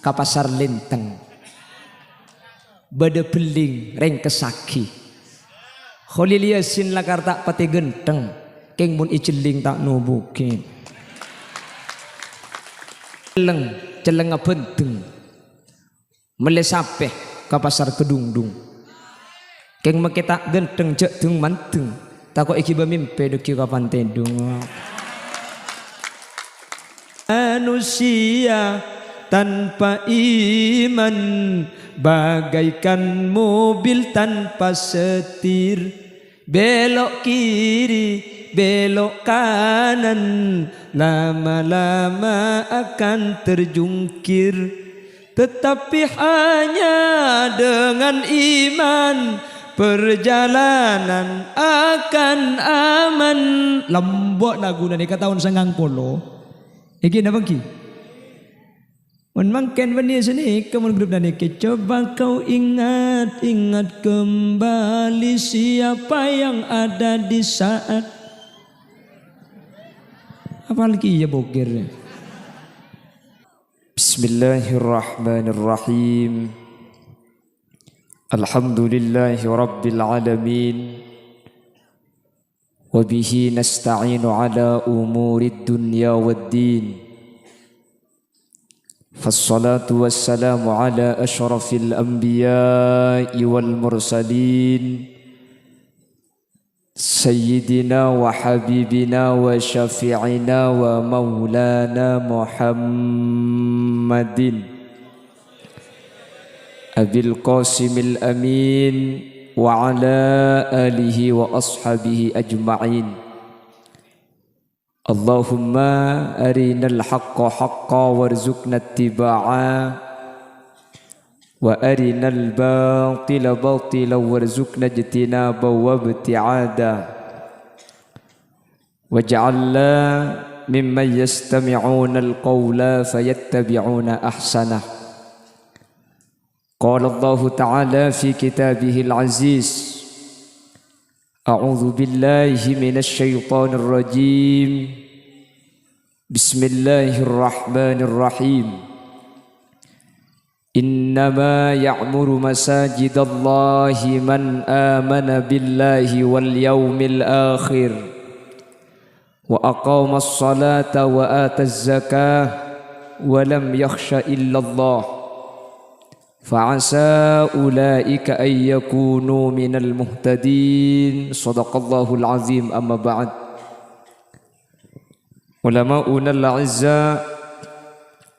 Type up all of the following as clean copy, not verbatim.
ka pasar linteng bade beling reng kesaki Khalil Yasin lakar tak pati genteng keng mun iceling tak nubukin celeng benteng melesapeh ka pasar kedungdung keng make tak genteng cek dung manteng tak kok iki bemimpe deki kapan tendung manusia tanpa iman bagaikan mobil tanpa setir, belok kiri belok kanan lama-lama akan terjungkir, tetapi hanya dengan iman perjalanan akan aman. Lembok lagu nani ka tahun 90 iki napa ki? Mun mangken bani sini kemun grup nani ke coba kau ingat kembali siapa yang ada di saat apa lagi ya bokir. Bismillahirrahmanirrahim. Alhamdulillahi rabbil alamin. وبه نستعين على أمور الدنيا والدين فالصلاة والسلام على أشرف الأنبياء والمرسلين سيدنا وحبيبنا وشفيعنا ومولانا محمد أبي القاسم الأمين وعلى آله وأصحابه أجمعين. اللهم أرنا الحق حقا وارزقنا اتباعه وأرنا الباطل باطلا وارزقنا اجتنابه وابتعاده واجعلنا ممن يستمعون القول فيتبعون أحسنه. قال الله تعالى في كتابه العزيز أعوذ بالله من الشيطان الرجيم بسم الله الرحمن الرحيم إنما يعمر مساجد الله من آمن بالله واليوم الآخر وأقام الصلاة وآتى الزكاة ولم يخش إلا الله فعسى أولئك أن يكونوا من المهتدين. صدق الله العظيم. أما بعد علماؤنا الأعزاء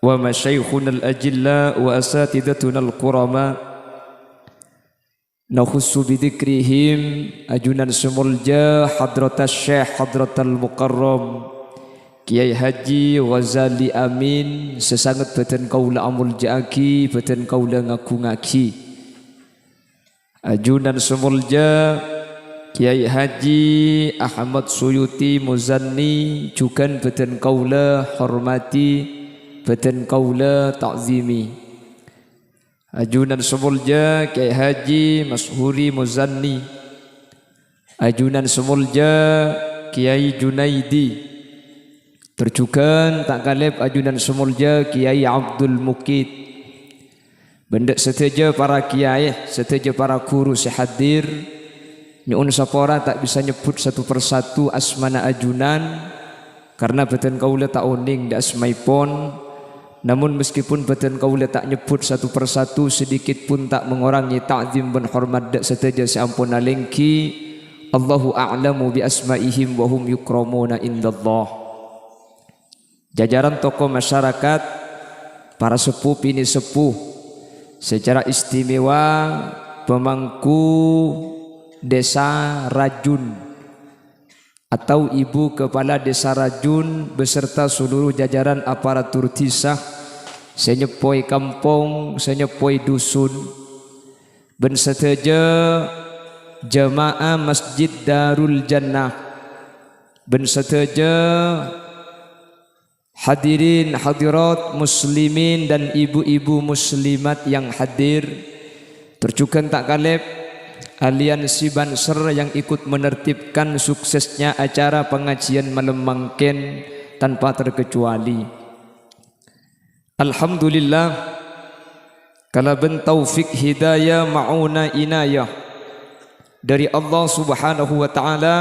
ومشايخنا الأجلاء وأساتذتنا الكرماء نخص بذكرهم أجونا سمولجا حضرة الشيخ حضرة المقرم Kiai Haji Ghazali Amin sesangat beten kaula amul jaaki beten kaula ngaku ngaki ajunan sumulja Kiai Haji Ahmad Suyuti Muzanni jukan beten kaula hormati beten kaula ta'zimi ajunan sumulja Kiai Haji Mashuri Muzanni ajunan sumulja Kiai Junaidi terjukan tak kalib ajunan semulja Kiai Abdul Mukid benda seteja para kiai seteja para guru sehadir nyun sapora tak bisa nyebut satu persatu asmana ajunan karena beten kaula tak oning da asmaipon, namun meskipun beten kaula tak nyebut satu persatu sedikit pun tak mengurangi ta'zim dan hormat dak seteja seampun alengki. Allahu a'lamu bi asmaihim wa hum yukramuna indallah. Jajaran tokoh masyarakat, para sepuh ini sepuh, secara istimewa pemangku desa Rajun atau ibu kepala desa Rajun beserta seluruh jajaran aparatur tisah, senyepoi kampung, senyepoi dusun, ben seteja jamaah Masjid Darul Jannah, ben seteja hadirin hadirat muslimin dan ibu-ibu muslimat yang hadir, terjukan tak kalib aliansi Banser yang ikut menertibkan suksesnya acara pengajian malam mangken tanpa terkecuali. Alhamdulillah Kalau ben taufik hidayah mauna inayah dari Allah Subhanahu wa taala.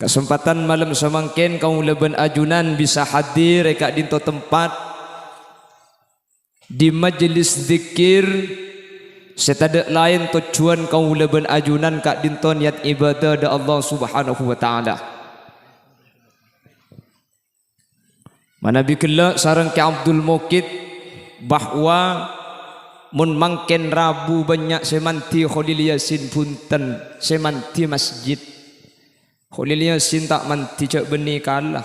Kesempatan malam semangkin kau leben ajunan bisa hadir eka dinto tempat di majlis zikir setada lain tujuan kau leben ajunan kak dinto niat ibadah da Allah Subhanahu wa taala. Mana bikela sareng ke Abdul Mukid bahwa mun mangken Rabu banyak semanti Khalil Yasin punten semanti masjid Khalil Yasin tak manti cak beni kalah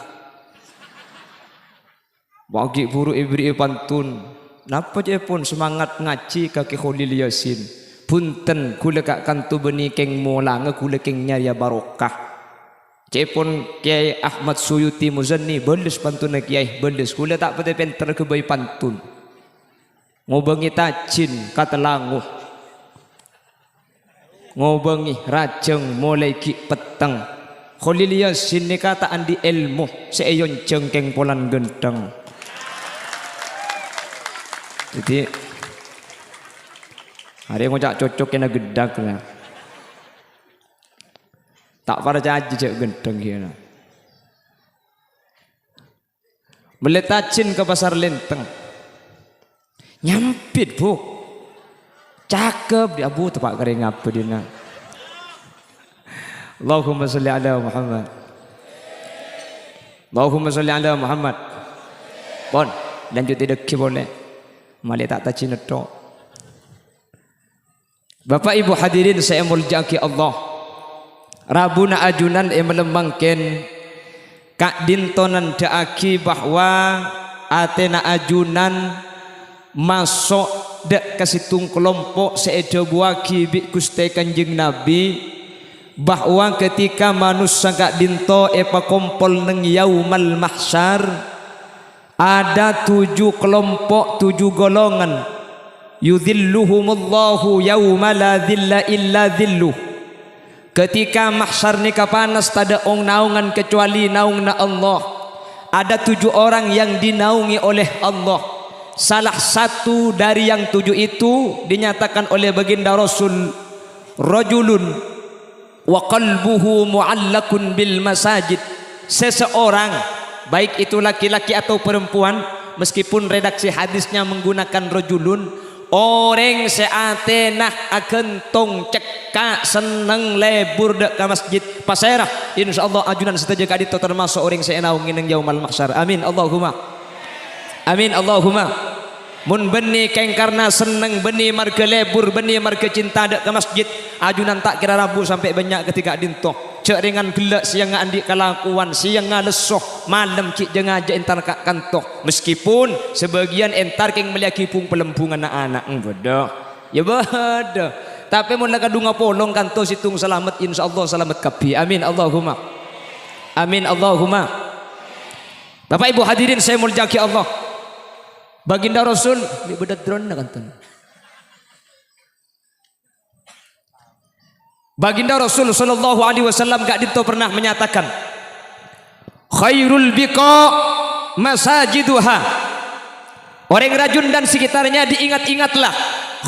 bagi buru ibri pantun napa je pun semangat ngaji kaki Khalil Yasin punten kula kak kantu beni keng molang kula keng nyaya barokah cepon Kiai Ahmad Suyuti Muzanni belis pantun Kiai belis kula tak pete penter ke bayi pantun ngobengi tacin kata languh ngobengi rajeng mulai ki peteng Khalil Yasin ni kataan di ilmu seayon jengkeng polan genteng. Jadi hari yang ngocak cocok kena gedak lah tak pada caji cek genteng kira meletacin ke pasar lenteng nyampit bu cakep dia bu tepak kering apa dia. Allahumma salli ala Muhammad. Allahumma salli ala Muhammad. Bon lanjut deki boleh malik tak tacin tok. Bapak Ibu hadirin saya muljaki Allah. Rabuna ajunan melemangken kak dintonan daaki bahwa atena ajunan masuk dek kasitung kelompok seedo buaki bi Gusti Kanjeng Nabi bahwa ketika manusia kak dinto epa kompol neng yaumal mahsyar ada 7 kelompok 7 golongan yudhilluhumullahu yauma la dhilla illa dhilluh. Ketika mahsyar ni kapanas tada ong naungan kecuali naungna Allah. Ada 7 orang yang dinaungi oleh Allah. Salah satu dari yang 7 itu dinyatakan oleh baginda Rasul rajulun wa qalbuhu mu'allakun bil masajid. Seseorang baik itu laki-laki atau perempuan meskipun redaksi hadisnya menggunakan rajulun orang seatenah akan tong cekak seneng lebur dek ke masjid pasirah insyaallah ajunan setuju kadi termasuk orang seenaung ngineng yaumal mahsyar amin Allahumma amin Allahumma mun beni keng karena seneng beni marga lebur beni marga cinta dek ke masjid ajunan tak kira Rabu sampai banyak ketika dinto cek ringan gelak siang andi kelakuan siang lesoh malam cik jengaja entar kak kantoh meskipun sebagian entar keng meliaki pung pelembung anak-anak bodoh ya bodoh tapi mun laka dunga polong kantoh situng selamat insyaallah selamat kabi amin Allahumma amin Allahumma. Bapak Ibu hadirin saya muljaki Allah baginda Rasul di bedat drone kantoh baginda Rasul sallallahu alaihi wasallam gak dito pernah menyatakan khairul biqa masajiduha orang rajun dan sekitarnya diingat-ingatlah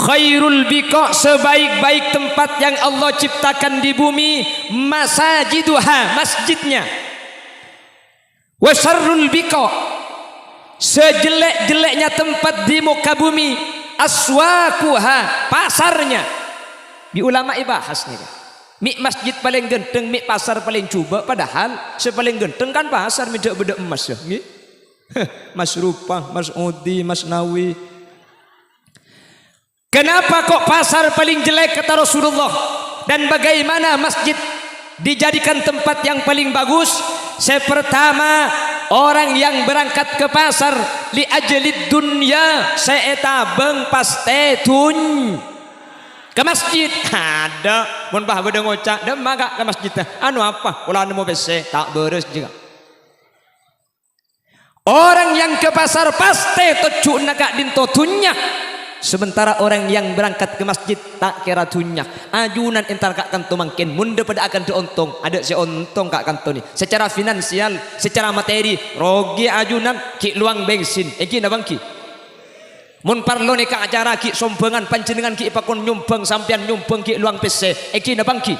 khairul biqa sebaik-baik tempat yang Allah ciptakan di bumi masajiduha masjidnya wa syarrul biqa sejelek-jeleknya tempat di muka bumi aswaquha pasarnya di ulama ibahas nih mik masjid paling genteng, mik pasar paling coba padahal sepaling genteng kan pasar midak beda emas ya nggih. Mas Rupa, Mas Odi, Mas Nawi. Kenapa kok pasar paling jelek kata Rasulullah dan bagaimana masjid dijadikan tempat yang paling bagus? Pertama orang yang berangkat ke pasar li ajlid dunya seeta beng paste tun ke masjid ada mun bah beda ngocak dem maga ke masjid anu apa ulah nemu bese tak beres juga orang yang ke pasar pasti tujuan kak dinto tunya Sementara orang yang berangkat ke masjid tak kira tunyak. Ajunan entar kak kanto mungkin munda pada akan diuntung. Ada si untung kak kanto ni. Secara finansial, secara materi, rogi ajunan ki luang bensin. Eki na bangki. Mun parlo ni kak acara ki sombengan panjenengan ki ipakon nyumbang sampian nyumbang ki luang PC. Eki na bangki.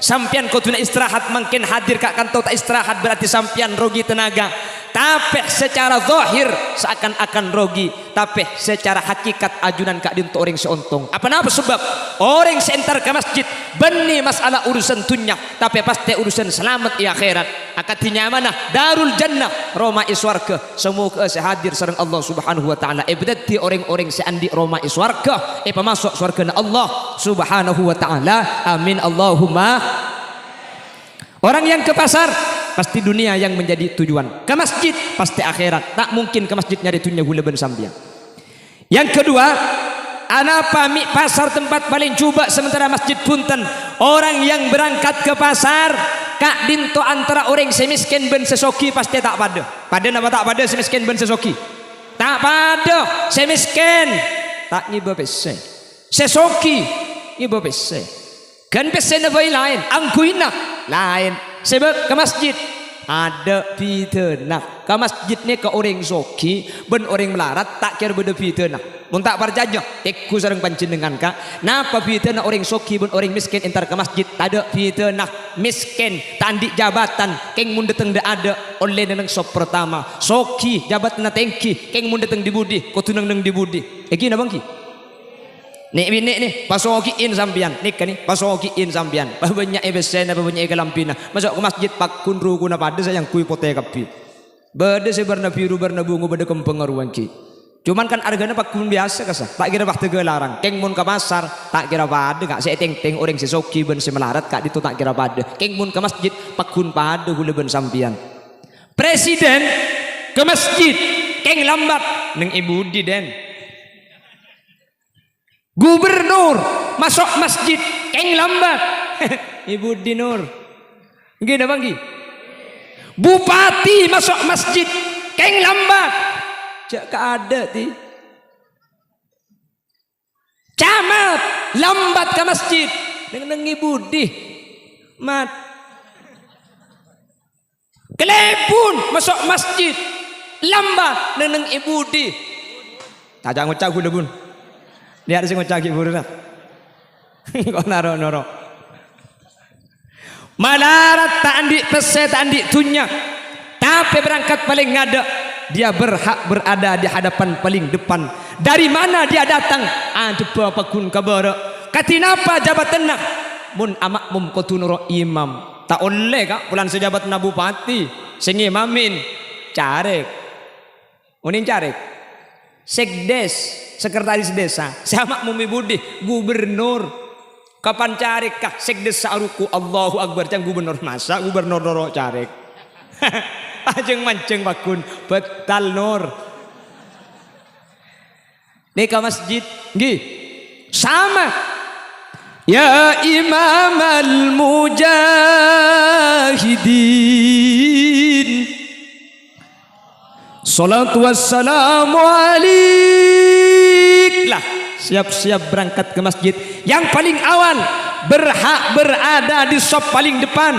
Sampian kau tuna istirahat mungkin hadir kak kanto tak istirahat berarti sampian rogi tenaga. Tapi secara zahir seakan-akan rogi, tapi secara hakikat ajunan kak dinto orang seuntung. Apa nama sebab orang seentar ke masjid beni masalah urusan dunia, tapi pasti urusan selamat di akhirat. Akatinya mana? Darul jannah, Roma iswarga. Semoga sehadir sareng Allah Subhanahu wa taala. Berarti orang-orang seandi Roma iswarga, pemasuk surga Allah Subhanahu wa taala. Amin Allahumma. Orang yang ke pasar pasti dunia yang menjadi tujuan. Ke masjid pasti akhirat. Tak mungkin ke masjid nyari dunia gula ben sambian. Yang kedua, anapa mi pasar tempat paling coba sementara masjid punten. Orang yang berangkat ke pasar kak dinto antara orang semiskin ben sesoki pasti tak pada. Pada nama tak pada semiskin ben sesoki. Tak pada semiskin tak nyiba pese. Sesoki nyiba pese. Kan pese na lain, angkuina lain. Sebab ke masjid ada pidana. Ke masjid ni ke orang soki ben orang melarat tak kira beda pidana. Mun tak percaya teku sareng panjenengan kak. Napa pidana orang soki ben orang miskin entar ke masjid tak ada pidana. Miskin tandik jabatan keng mun dateng dak ada oleh nang sop pertama. Soki jabatan tengki keng mun dateng dibudi ko tunang nang dibudi. Iki na bangki. Nek bini nih pasokiin sampian nik kan nih pasokiin sampian banyak ebesen banyak kelampina masuk ke masjid pak kunru kuna pada sayang kui pote kapi bade sebarna biru barna bungu bade kempeng aruan ki cuman kan harganya pak kun biasa kasa tak kira waktu gelarang keng mun ke pasar tak kira pada kak saya teng orang sesoki ben semelarat kak itu tak kira pada keng mun ke masjid pak kun pada gula ben sampian presiden ke masjid keng lambat neng ibu di den. Gubernur masuk masjid keng lambat. Ibu Dinur. Gini bangki. Bupati masuk masjid keng lambat. Jak ada ti. Camat lambat ke masjid. Dengan ibu di mat. Kelepun masuk masjid lambat dengan ibu di. Tak jangan ngucap gula bun. Lihat sing ngocaki buruna. Kok naro-naro. Malarat tak andik pese tak andik tunya. Tapi berangkat paling ngada. Dia berhak berada di hadapan paling depan. Dari mana dia datang? Ada apa kun kabara. Katinapa jabatan nak? Mun amak mum kotunuro imam. Tak oleh kak pulan sejabat na bupati. Sing imamin. Carek. Unin carek. Sekdes, sekretaris desa, sama Mumi Budi, gubernur. Kapan carek kah sekdes saruku Allahu Akbar cang gubernur masa gubernur doro carek. Ajeng manceng bakun betal nur. Neka masjid, nggih. Sama. Ya Imam al-Mujahidin. Salatu wassalamu alaik. Lah, siap-siap berangkat ke masjid. Yang paling awal berhak berada di sop paling depan.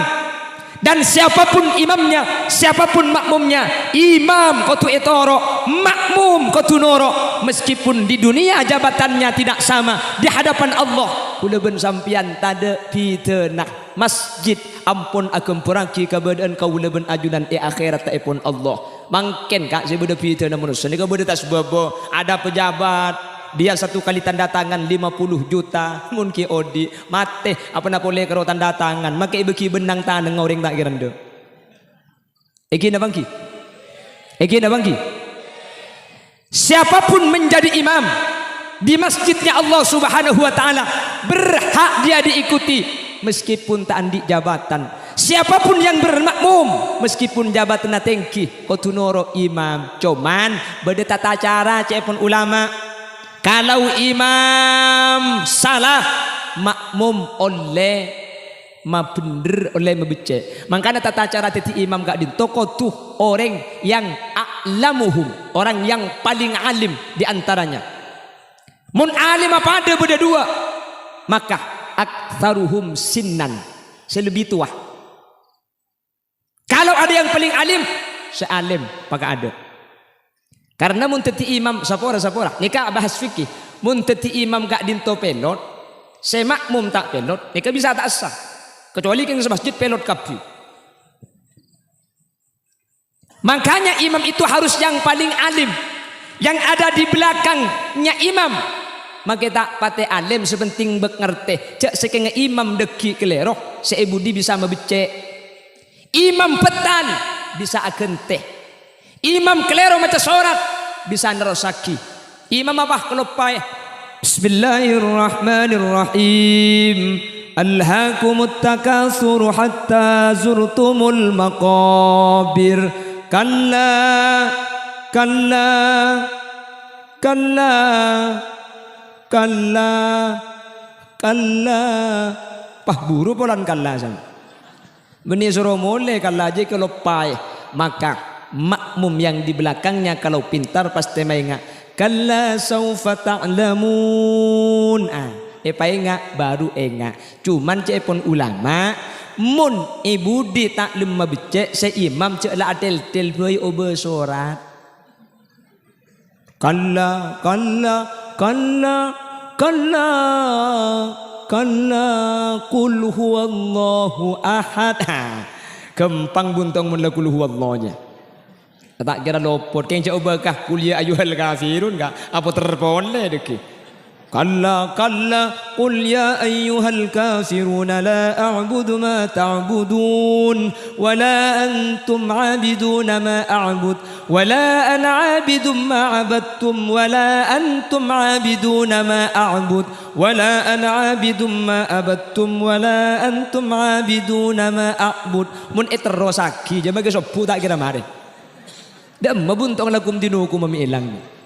Dan siapapun imamnya, siapapun makmumnya, imam kotu etoro, makmum kotu noro. Meskipun di dunia jabatannya tidak sama, di hadapan Allah kula ben sampian tada pitenah masjid ampun akan perangki keberadaan kaula ben ajunan akhirat taipun Allah. Mungkin kak saya beda pitenah manusia ni kau beda tas bobo ada pejabat dia satu kali tanda tangan 50 juta mungkin odi mate apa nak boleh kalau tanda tangan maka ibeki benang tanang orang tak kira ndo eki na bangki siapapun menjadi imam di masjidnya Allah Subhanahu wa taala berhak dia diikuti meskipun tak andik jabatan. Siapapun yang bermakmum meskipun jabatan tengki kotunoro imam cuman beda tata cara cepon ulama. Kalau imam salah makmum oleh bener oleh membece. Makanya tata cara titi imam gak din toko tuh orang yang a'lamuhum, orang yang paling alim di antaranya. Mun alim apa ada beda dua, maka aktsaruhum sinnan, selebih tua. Kalau ada yang paling alim, sealim pakai ada. Karena mun teti imam sapora nikah bahas fikih. Mun teti imam gak dinto pelot, semakmum tak pelot, nikah bisa tak sah. Kecuali keng semasjid pelot kapi. Makanya imam itu harus yang paling alim, yang ada di belakangnya imam. Maka tak pate alim sepenting bek ngerti. Cek sekenge imam deki keleroh, seebudi bisa membecek. Imam petan bisa agente. Imam kelero macam sorat bisa nerosaki. Imam apa kelopai? Bismillahirrahmanirrahim. Alhaakumut takatsur hatta zurtumul maqabir. Kalla kalla kalla kalla kalla. Pah buru polan kalla san. Beni suruh mulai kalla aja kalau pai. Maka makmum yang di belakangnya kalau pintar pasti maingat. Kalla saufa ta'lamun. Pai enggak baru enggak. Cuman cepon ulama mun ibu di taklum mabecek seimam cek la adel tel boy obe sorat. Kalla kalla kalla kalla kalla qul huwallahu ahad. Kempang buntong mun la qul huwallahnya. Tak kira lopot keng cek obekah kuliah ayuhal kafirun enggak apa terpole deki. Kalla kalla qul ya ayyuhal kafirun la a'budu ma ta'budun wa la antum 'abiduna ma a'bud wa la ana 'abidun ma 'abadtum wa la antum 'abiduna ma a'bud wa la ana 'abidun ma 'abadtum wa la antum 'abiduna ma a'bud. Mun eterosaki jama ke sopu tak kira mare. Dem mabuntong lakum dinukum mamilang.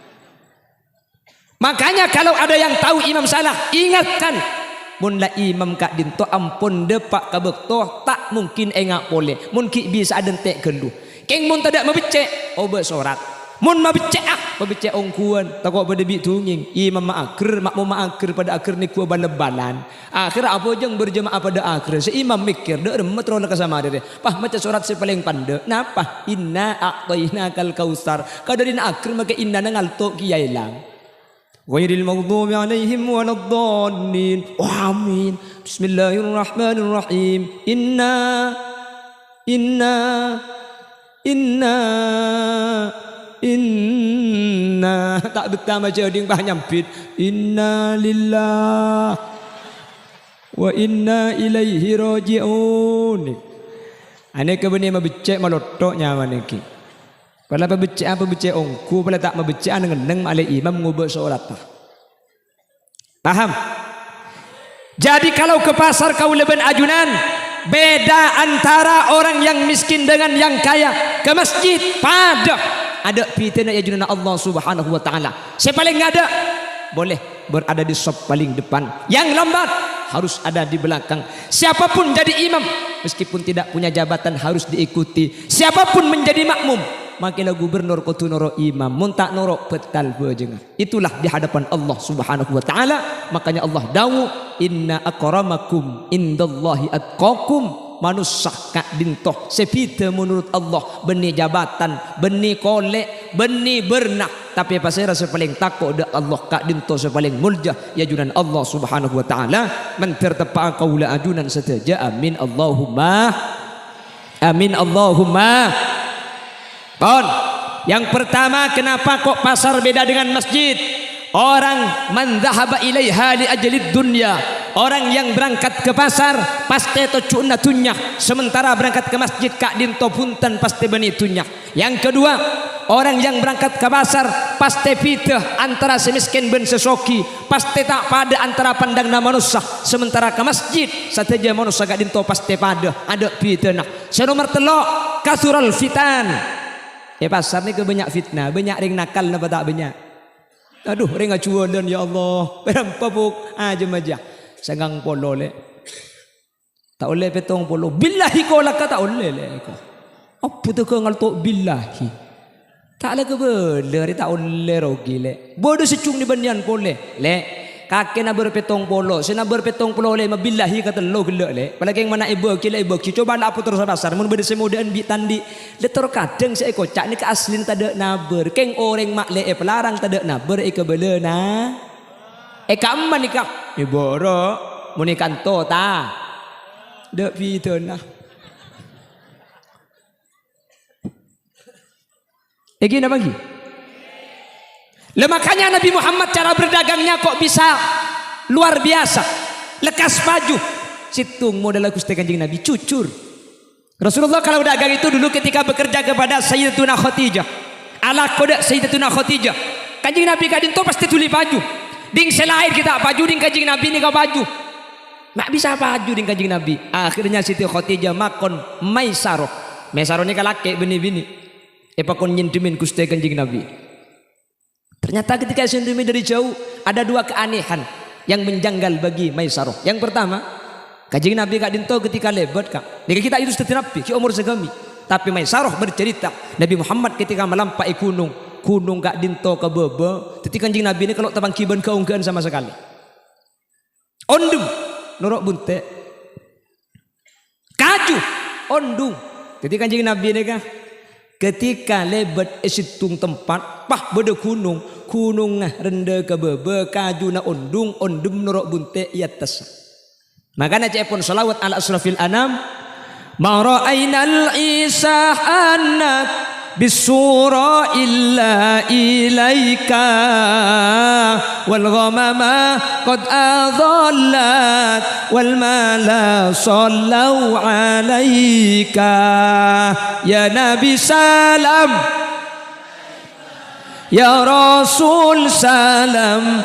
Makanya kalau ada yang tahu imam salah, ingatkan. Mun la imam kak dinto ampun depak kabekto tak mungkin engak boleh. Mun ki bisa adentek gendu. Keng mun tidak mabecek, obe sorat. Mun mabecek mabecek ongkuan. Takok pada bi tunging. Imam ma'akir, makmum ma'akir pada akhir ni kuah balebalan. Akhir apa jeng berjemaah pada akhir. Seimam mikir, dek remet rola kesama dere. Pah macam sorat si paling pande. Napa? Inna a'tayna kal kausar. Kadarin akhir maka inna nangalto kiai lang. Ghairil maghdubi alaihim waladdallin. Amin. Bismillahirrahmanirrahim. Inna tak betah macam ding bah nyampit. Inna lillah wa inna ilaihi raji'un. Ane ke beni mabecek malotok nyaman iki. Kalau apa becek ongku, kalau tak membecek neng malai imam ngubah solat. Paham? Jadi kalau ke pasar kau leben ajunan, beda antara orang yang miskin dengan yang kaya. Ke masjid pada ada fitnah ajunan Allah Subhanahu Wa Taala. Saya paling ada, boleh berada di sop paling depan. Yang lambat harus ada di belakang. Siapapun jadi imam, meskipun tidak punya jabatan harus diikuti. Siapapun menjadi makmum. Makilah gubernur kutu noro imam muntak noro petal bejengah. Itulah di hadapan Allah Subhanahu Wa Taala. Makanya Allah dawu inna akramakum indallahi atqakum. Manusia kak dintoh sepita menurut Allah benih jabatan, benih kolek, benih bernah. Tapi pasal rasa paling takut dak Allah kak dintoh sepaling muljah ya junan Allah Subhanahu Wa Taala. Man tertepa qaula ajunan setaja amin Allahumma amin Allahumma. Kon, yang pertama kenapa kok pasar beda dengan masjid? Orang man dhahaba ilaiha li ajlid dunya. Orang yang berangkat ke pasar pasti tocuna tunyak, sementara berangkat ke masjid kak dinto punten pasti beni tunyak. Yang kedua, orang yang berangkat ke pasar pasti fitah antara semiskin ben sesoki, pasti tak pada antara pandang na manusia, sementara ke masjid sateja manusia kak dinto pasti pada ada fitnah. Senomor telok kasural fitan. Pasar ni ke banyak fitnah, banyak ring nakal napa tak banyak. Aduh, ring acuan ya Allah. Berapa buk aja majah. Sangang polo le. Tak boleh petong polo. Billahi kau laka tak boleh le. Apa tu kau ngalto billahi? Tak ada kebeler, tak oleh rogi le. Bodoh secung di bandian boleh le. Kakek nak berpetong polo, saya nak berpetong polo le. Mabillahi kata lo gelak le. Apalagi yang mana ibu kila. Coba nak apa terus dasar. Mun berde semudah bi tandi. Le terkadang saya kocak ni ke aslin tak ada naber. Keng orang mak le pelarang tak ada naber kebele na. Kaman ni kak. Boro muni kanto ta. Dek fitur nah. Gini apa lagi? Makanya Nabi Muhammad cara berdagangnya kok bisa luar biasa. Lekas baju. Situng modal Gusti Kanjeng Nabi cucur. Rasulullah kalau dagang itu dulu ketika bekerja kepada Sayyidatuna Khadijah. Ala kodak Sayyidatuna Khadijah. Kanjeng Nabi kadin to pasti tuli baju. Ding selain kita baju ding Kanjeng Nabi ni kau baju. Mak bisa baju ding Kanjeng Nabi. Akhirnya Siti Khadijah makon Maisaroh. Maisaroh ni kalake bini-bini. Epakon nyendemin Gusti Kanjeng Nabi. Ternyata ketika nyendemin dari jauh ada dua keanehan yang menjanggal bagi Maisaroh. Yang pertama, Kanjeng Nabi kak dinto ketika lebat kak. Nika kita itu seterapi ki umur segami. Tapi Maisaroh bercerita Nabi Muhammad ketika melampai gunung kak dinto ke bebe. Ketika Kanjeng Nabi ini kalau tabang kiban keunggaan sama sekali. Ondum norok bunte. Kaju ondung. Ketika Kanjeng Nabi ini kak ketika lebat esitung tempat pah beda gunung rende ke bebe kaju na ondum norok bunte iatas. Makanya cepon salawat ala asrafil anam ma ra'ainal isa anak bisura illa ilaika wal ghamama qad adallat wal mala sallu alaika ya nabi salam ya rasul salam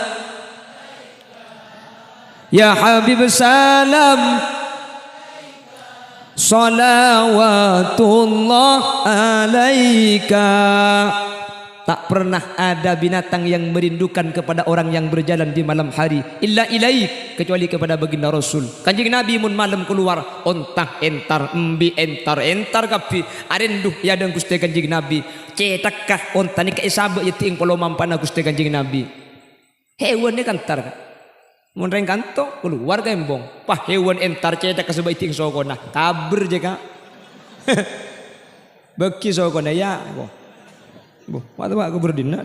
ya habib salam salawatullah alaika. Tak pernah ada binatang yang merindukan kepada orang yang berjalan di malam hari illa ilaik, kecuali kepada baginda Rasul. Kanjeng Nabi mun malam keluar ontah entar embi entar kapi arenduh ya dan Gusti Kanjeng Nabi cetakkah onta ni kaisabe yeting polo mampana Gusti Kanjeng Nabi. Hewan ni kantar mun reng kanto keluar ka embong pah hewan entar cetak kasebay ting sokona kabur je kak. Beki sokona ya boh waktu aku berdina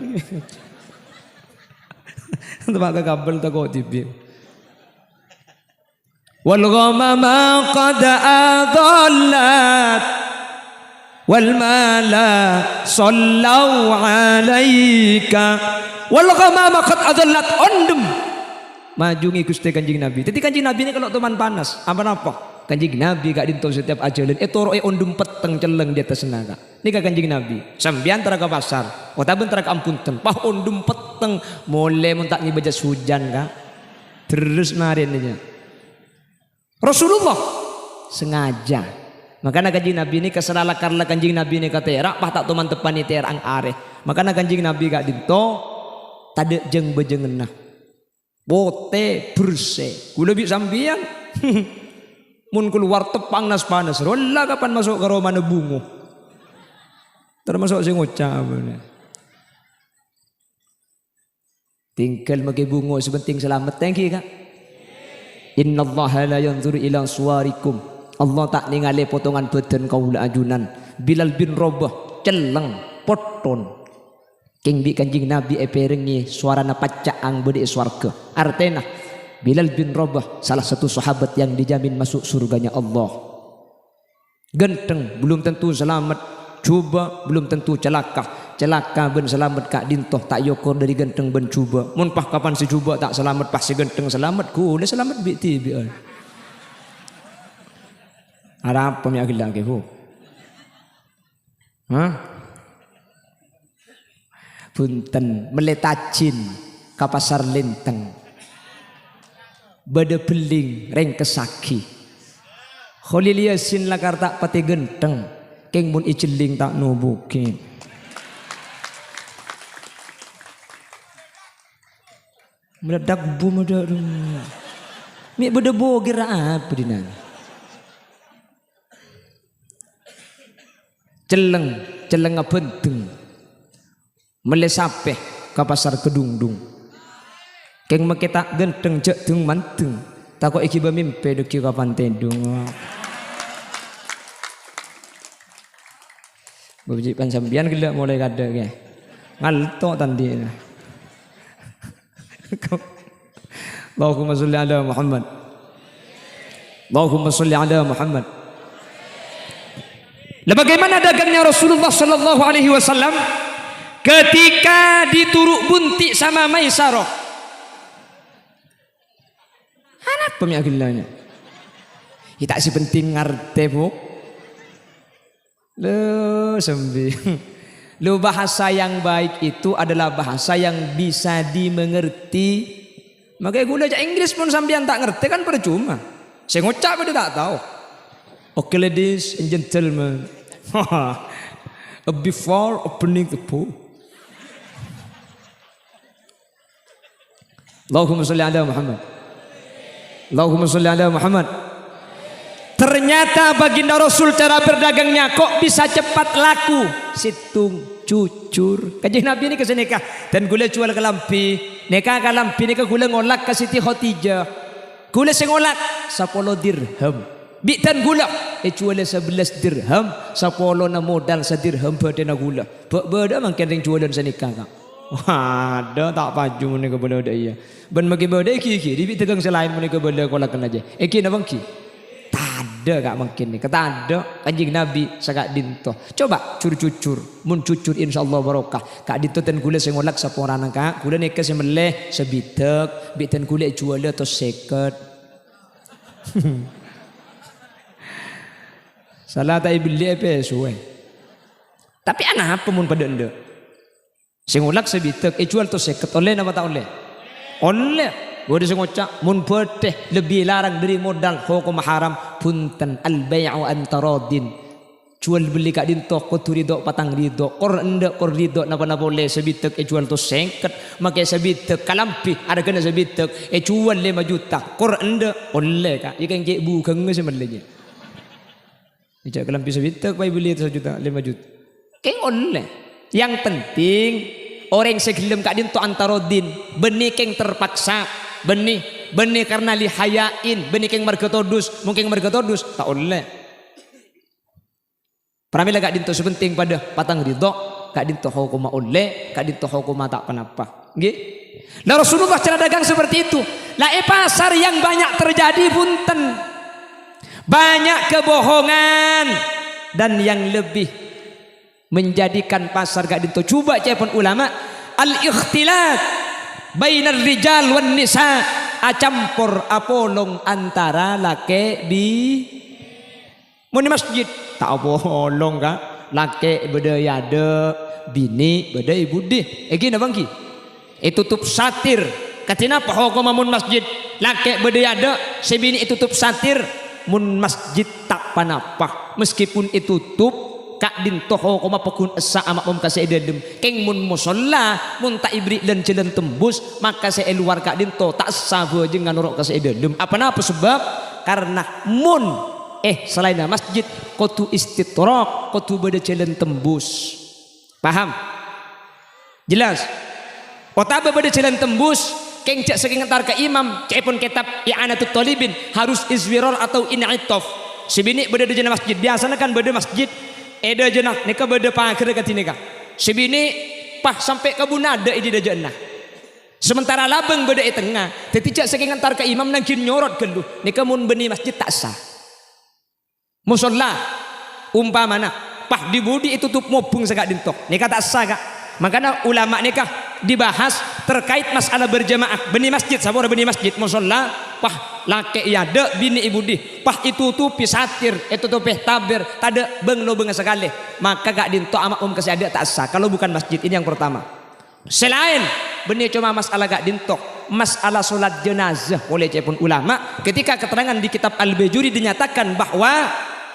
tempat kabel tak kau tibi wal ghamama qad adallat wal mala sallu alaika wal ghamama qad adallat ondem majungi Gusti Kanjeng Nabi. Jadi Kanjeng Nabi ini kalau teman panas, apa? Kanjeng Nabi gak dinto setiap ajalan. Toroe ondum peteng celeng di atas naga. Ini Kanjeng Nabi. Sambian tara ke pasar. Kota bentar ke ampunten. Pah ondum peteng. Mulai mentak ni bajas hujan kak. Terus narin aja. Rasulullah sengaja. Makanya Kanjeng Nabi ini keserala karena Kanjeng Nabi ini kata erak. Pah tak teman tepan ini terang areh. Makanya Kanjeng Nabi gak dinto. Tade jeng bejengenah. Bote bersih, gula bi sambian, mun keluar tepang nas panas, rolla kapan masuk ke rumah bungo, termasuk si ngucap, tinggal magi bungo sebenting selamat, thank you kak. Inna Allah la yanzuru ila suwarikum, Allah tak ningali potongan badan kaula ajunan. Bilal bin Rabah celeng poton. King bi Kanjeng Nabi eperengi suarana pacaang bede swarga. Artena Bilal bin Rabah salah satu sahabat yang dijamin masuk surganya Allah. Genteng belum tentu selamat, cuba belum tentu celaka. Celaka ben selamat kak dintoh tak yokor dari genteng ben cuba. Mun pah kapan si cuba tak selamat pah si genteng selamat ku udah selamat bi tibi. Ada apa mi agil lagi bu? Hah? Punten meletacin ke pasar lenteng bade beling reng kesaki Khalil Yasin lakar tak pati genteng keng mun iceling tak nubukin meledak bom ada mi bade bogir apa dinan celeng apa benteng melesapeh ke pasar kedungdung keng makita genteng cek dung manteng takut iki bemimpe deki kapan tendung Bujik pansambian gila mulai kada ke ngalto tandi Allahumma sholli ala Muhammad Allahumma sholli ala Muhammad. Lah bagaimana dagangnya Rasulullah sallallahu alaihi wasallam ketika dituruk bunti sama Maisarah? Anak pemiagilanya. Kita si penting ngerti bu. Lo sembiang. Lo bahasa yang baik itu adalah bahasa yang bisa dimengerti. Makanya gula aja Inggris pun sampean tak ngerti kan percuma. Saya ngucap aja tak tahu. Okay ladies and gentlemen. Before opening the pool. Allahumma sholli ala Muhammad. Allahumma sholli ala Muhammad. Ternyata baginda Rasul cara berdagangnya kok bisa cepat laku. Situng cucur. Kanjeng Nabi ini kesini kah? Dan gula jual ke lampi. Neka ke lampi neka gula ngolak ke Siti Khadijah. Gula sengolak 10 dirham. Bitan gula jual 11 dirham. 10 na modal 1 dirham pada na gula. Beda makin ring jualan senikah kak. Ada tak paju mereka bela ada iya. Ben bagi bela iki di tegang selain mereka bela kolakan aja. Iki na bangki. Ada kak makin ni. Kata ada Kanjeng Nabi sakak dinto. Coba cucur mun cucur insyaallah barokah. Kak dinto ten gula sengolak saporana kak. Gula neka semeleh sebitek. Bitan gula jual atau seket. Salah tak beli apa suwe. Tapi anak apa mun pada anda? Sengolak sebitek jual atau seket oleh nama tak oleh? Oleh. Gua ada ngocak mun beteh lebih larang dari modal hukum haram punten al bai'u antaradin jual beli kak dinto kudu ridho patang ridho kor ende kor ridho napa boleh sebitek jual tu sengket make sebitek kalampi ada kena sebitek jual 5 juta kor ende oleh kak ikan je bukan sebenarnya dijak kalampi sebitek pai beli 1 juta 5 juta keng oleh yang penting orang segelem kak dinto antaradin benih keng terpaksa benih karena lihayain benih keng margetodus mungkin margetodus tak oleh pramila kak dinto sepenting pada patang ridho kak dinto hukuma oleh kak dinto hukuma tak kenapa nggih lah Rasulullah cara dagang seperti itu lah pasar yang banyak terjadi punten banyak kebohongan dan yang lebih menjadikan pasar kak dinto coba cepon ulama al-ikhtilat bainar rijal wan nisa acampur apolong antara laki di mun masjid tak apolong kak laki beda yade bini beda ibu deh gini bangki tutup satir katina apa hukum mun masjid laki beda yade sebini tutup satir mun masjid tak panapah meskipun tutup kak dinto koma pekun esa amak pom kasih edem keng mun musolla mun tak ibri dan jalan tembus maka saya luar kak dinto tak sabu jangan norok kasih edem apa sebab karena mun selain masjid kotu istitrok kotu beda jalan tembus paham jelas otaba beda jalan tembus keng cak saking antar ke imam cak pun kitab i'anatut talibin harus izwiror atau in'itof sebini beda di jalan masjid biasanya kan beda masjid eda jenah neka beda pangker kat neka sebini pah sampai ke bunada idi da jenah sementara labeng beda tengah tetijak saking antar ke imam nangkin nyorot gelu neka mun beni masjid tak sah musolla umpamana pah di budi tutup mobung sagak dintok neka tak sah kak makanya ulama neka dibahas terkait masalah berjamaah beni masjid sabora beni masjid musolla pah laki yade bini ibu di pah tutupi satir tutupi tabir tada benglo benga sekali maka gak dinto amak kasih ada tak sah kalau bukan masjid ini yang pertama selain beni cuma masalah gak dinto masalah solat jenazah oleh cepun ulama ketika keterangan di kitab Al-Bajuri dinyatakan bahwa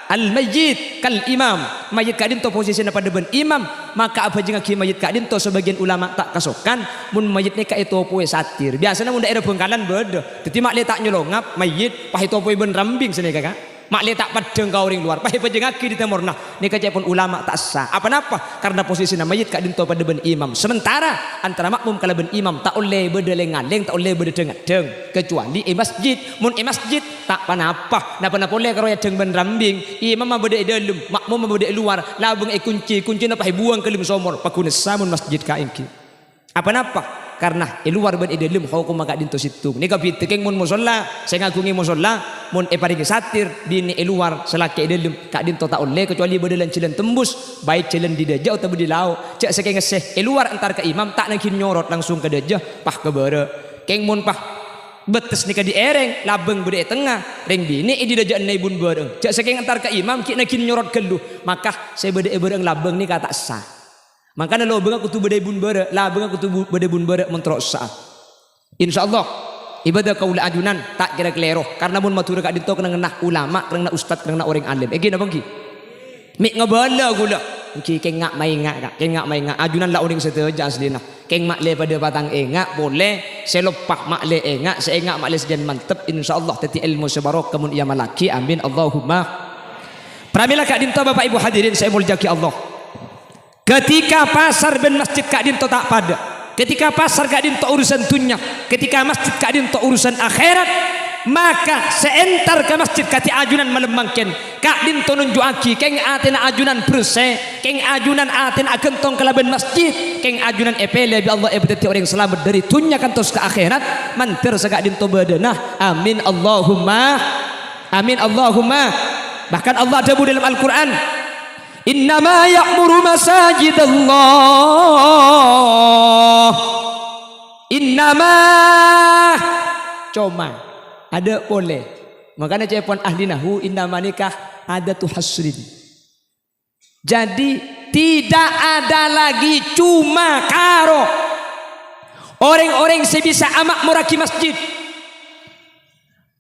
al-mayyit kal imam mayit kak dinto posisinya pada ben imam maka apa jengak mayit kak dinto sebagian ulama tak kasokan mun mayit ni kak itu poe satir biasanya mun daerah Bengkalan beda tetapi mak le tak nyolongap mayit pah itu poe ben rambing sini kakak mak le tak padeng kau orang luar pahe pejengaki di temorna ni kacepon ulama tak sah apa napa karena posisi na mayit kak dinto pada ben imam sementara antara makmum kala ben imam tak oleh berdelengaleng tak oleh berdedeng-deng kecuali masjid mun masjid tak panapa napa boleh karo ya deng ben rambing imam mah bede dalam makmum mah bede luar labeng kunci na pahe buang ke lim somor pakune samun masjid ka engki apa napa karena luar ben dalam hukum maka dinto situ ni kapit keng mun musalla saya ngagungi musalla mun paring satir di luar selaki dalam kak dinto tak oleh kecuali bedelan cilen tembus baik cilen di dajah atau di lau cek sekeng ngeseh luar antar ke imam tak nak nyorot langsung ke dajah pah ke bare keng mun pah betes nika di ereng labeng bede tengah ring bini di dajah nai bun bareng cek sekeng antar ke imam ki nak nyorot keluh maka saya bede bareng labeng ni kata sah makanya lo benga kutu bede bun bare labeng kutu bede bun bare mentrok sah insyaallah ibadah kaula ajunan tak kira kelero karena mun matur kak dinto kena ngenah ulama kena ustad kena orang alim iki napa ki mik ngabala gula iki keng ngak mai ngak kak keng ngak mai ngak ajunan la orang seteja aslina keng mak le pada batang engak boleh selepah mak le engak seengak mak le sejan mantep insyaallah tati ilmu sebarok kemun ia malaki amin Allahumma pramila kak dinto bapak ibu hadirin saya muljaki Allah ketika pasar ben masjid kak dinto tak pada ketika pasar kak dinto urusan dunia ketika masjid kak dinto urusan akhirat maka seentar ke masjid kati ajunan melembangkan kak dinto nunjuaki keng aten ajunan bersih keng ajunan aten agentong kelaban masjid keng ajunan epele bi Allah ebeteti orang selamat dari dunia kantos ke akhirat mantir sekak dinto badanah amin Allahumma bahkan Allah dabu dalam Al-Quran innama ya'muru masajid Allah innama cuma ada boleh makanya cepon ahli nahu innama nikah ada tu hasrin jadi tidak ada lagi cuma karo orang-orang sebisa amak muraki masjid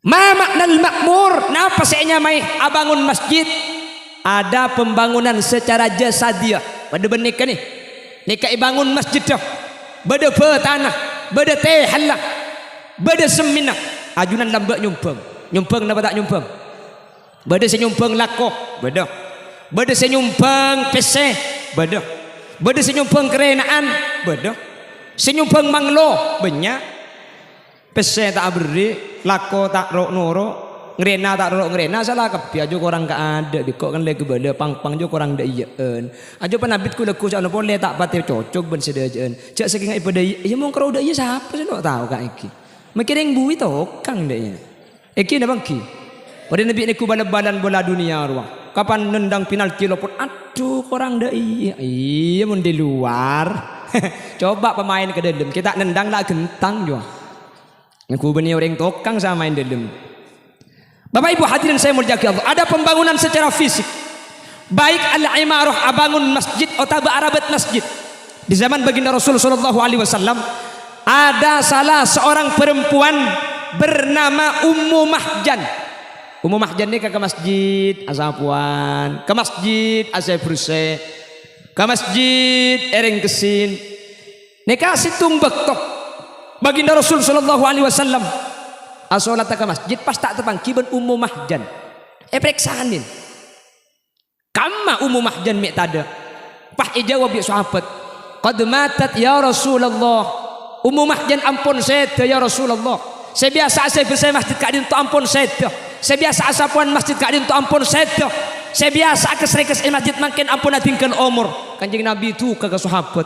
ma maknal makmur napa seenya mai abangun masjid ada pembangunan secara jasadiah pada benika nih nikah bangun masjid dah beda tanah beda teh halak beda seminah ajunan lambak nyumpeng napa tak nyumpeng beda senyumpeng lakoh beda senyumpeng peseh beda senyumpeng kerenaan beda senyumpeng manglo banyak peseh tak beri lakoh tak rok noro ngerena tak rok ngerena salah kepi aja korang gak ada di kok kan lagi bala pang-pang jo korang dak ieun aja panabit ku leku sak boleh tak pati cocok ben sedajaan cak saking ibadah iya mong karo dak iya siapa sih nak tahu kak iki makiring bui tokang daknya iki napa ki pada nabi niku bal-balan bola dunia ruang kapan nendang penalti lopot aduh korang dak iya mun di luar coba pemain ke dalam kita nendang lah gentang jo aku beni orang tokang sama main dalam. Bapak ibu hadirin saya muljaki Allah ada pembangunan secara fisik baik al-imarah abangun masjid atau arabat masjid di zaman baginda Rasul sallallahu alaihi wasallam ada salah seorang perempuan bernama Ummu Mahjan. Ummu Mahjan ini ke masjid asapuan ke masjid asai bersih ke masjid ereng kesin nikah situng bektok baginda Rasul sallallahu alaihi wasallam asolat ke masjid pas tak tepang kiban Ummu Mahjan periksanin kama Ummu Mahjan mek tada pah ijawab ya sahabat qad matat ya Rasulullah Ummu Mahjan ampun seda ya Rasulullah saya biasa saya bersih masjid kak dinto ampun seda saya biasa asapuan masjid kak dinto ampun seda saya biasa kesrekes masjid makin ampun atingkan umur kanjeng Nabi itu ke sahabat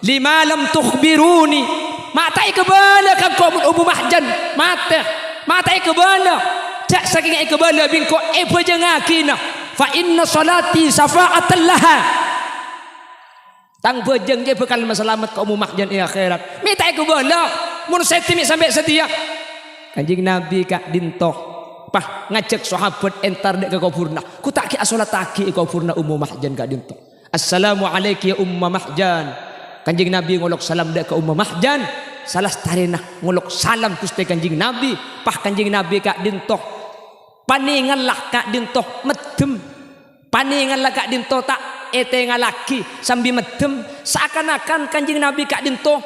lima lam tukhbiruni matai kebala kan kau Ummu Mahjan matai kebala cak saking kebala bingko pejengakina fa inna salati safa'atan laha tang bejeng je bekal selamat ke Ummu Mahjan di akhirat mitai kebala mun setimi sampai setia kanjeng Nabi kak dintoh pah ngajak sahabat entar dek ke kuburna ku tak ki asolat taki kuburna Ummu Mahjan kak dintoh assalamu alayki ya Ummu Mahjan kanjeng Nabi ngolok salam dek ke Ummu Mahjan salah starina ngolok salam kuste kanjeng Nabi pah kanjeng Nabi kak dintoh paninganlah kak dintoh medem paninganlah kak dintoh tak ngalaki sambil medem seakan-akan kanjeng Nabi kak dintoh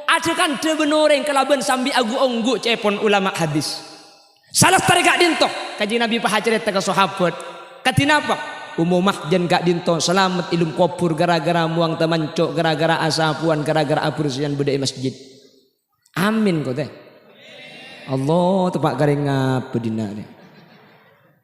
ada kan de benoreng kelaban sambil agu onggu cepon ulama hadis Salah tarik gak dinto. Kaji Nabi pahajaret ke sahabat. Katina apa? Umumah jan gak dinto selamat ilum kopur gara-gara muang temancok, gara-gara asapuan, gara-gara abursian budaya masjid. Amin kau teh. Allah tepak garing apa dina ni.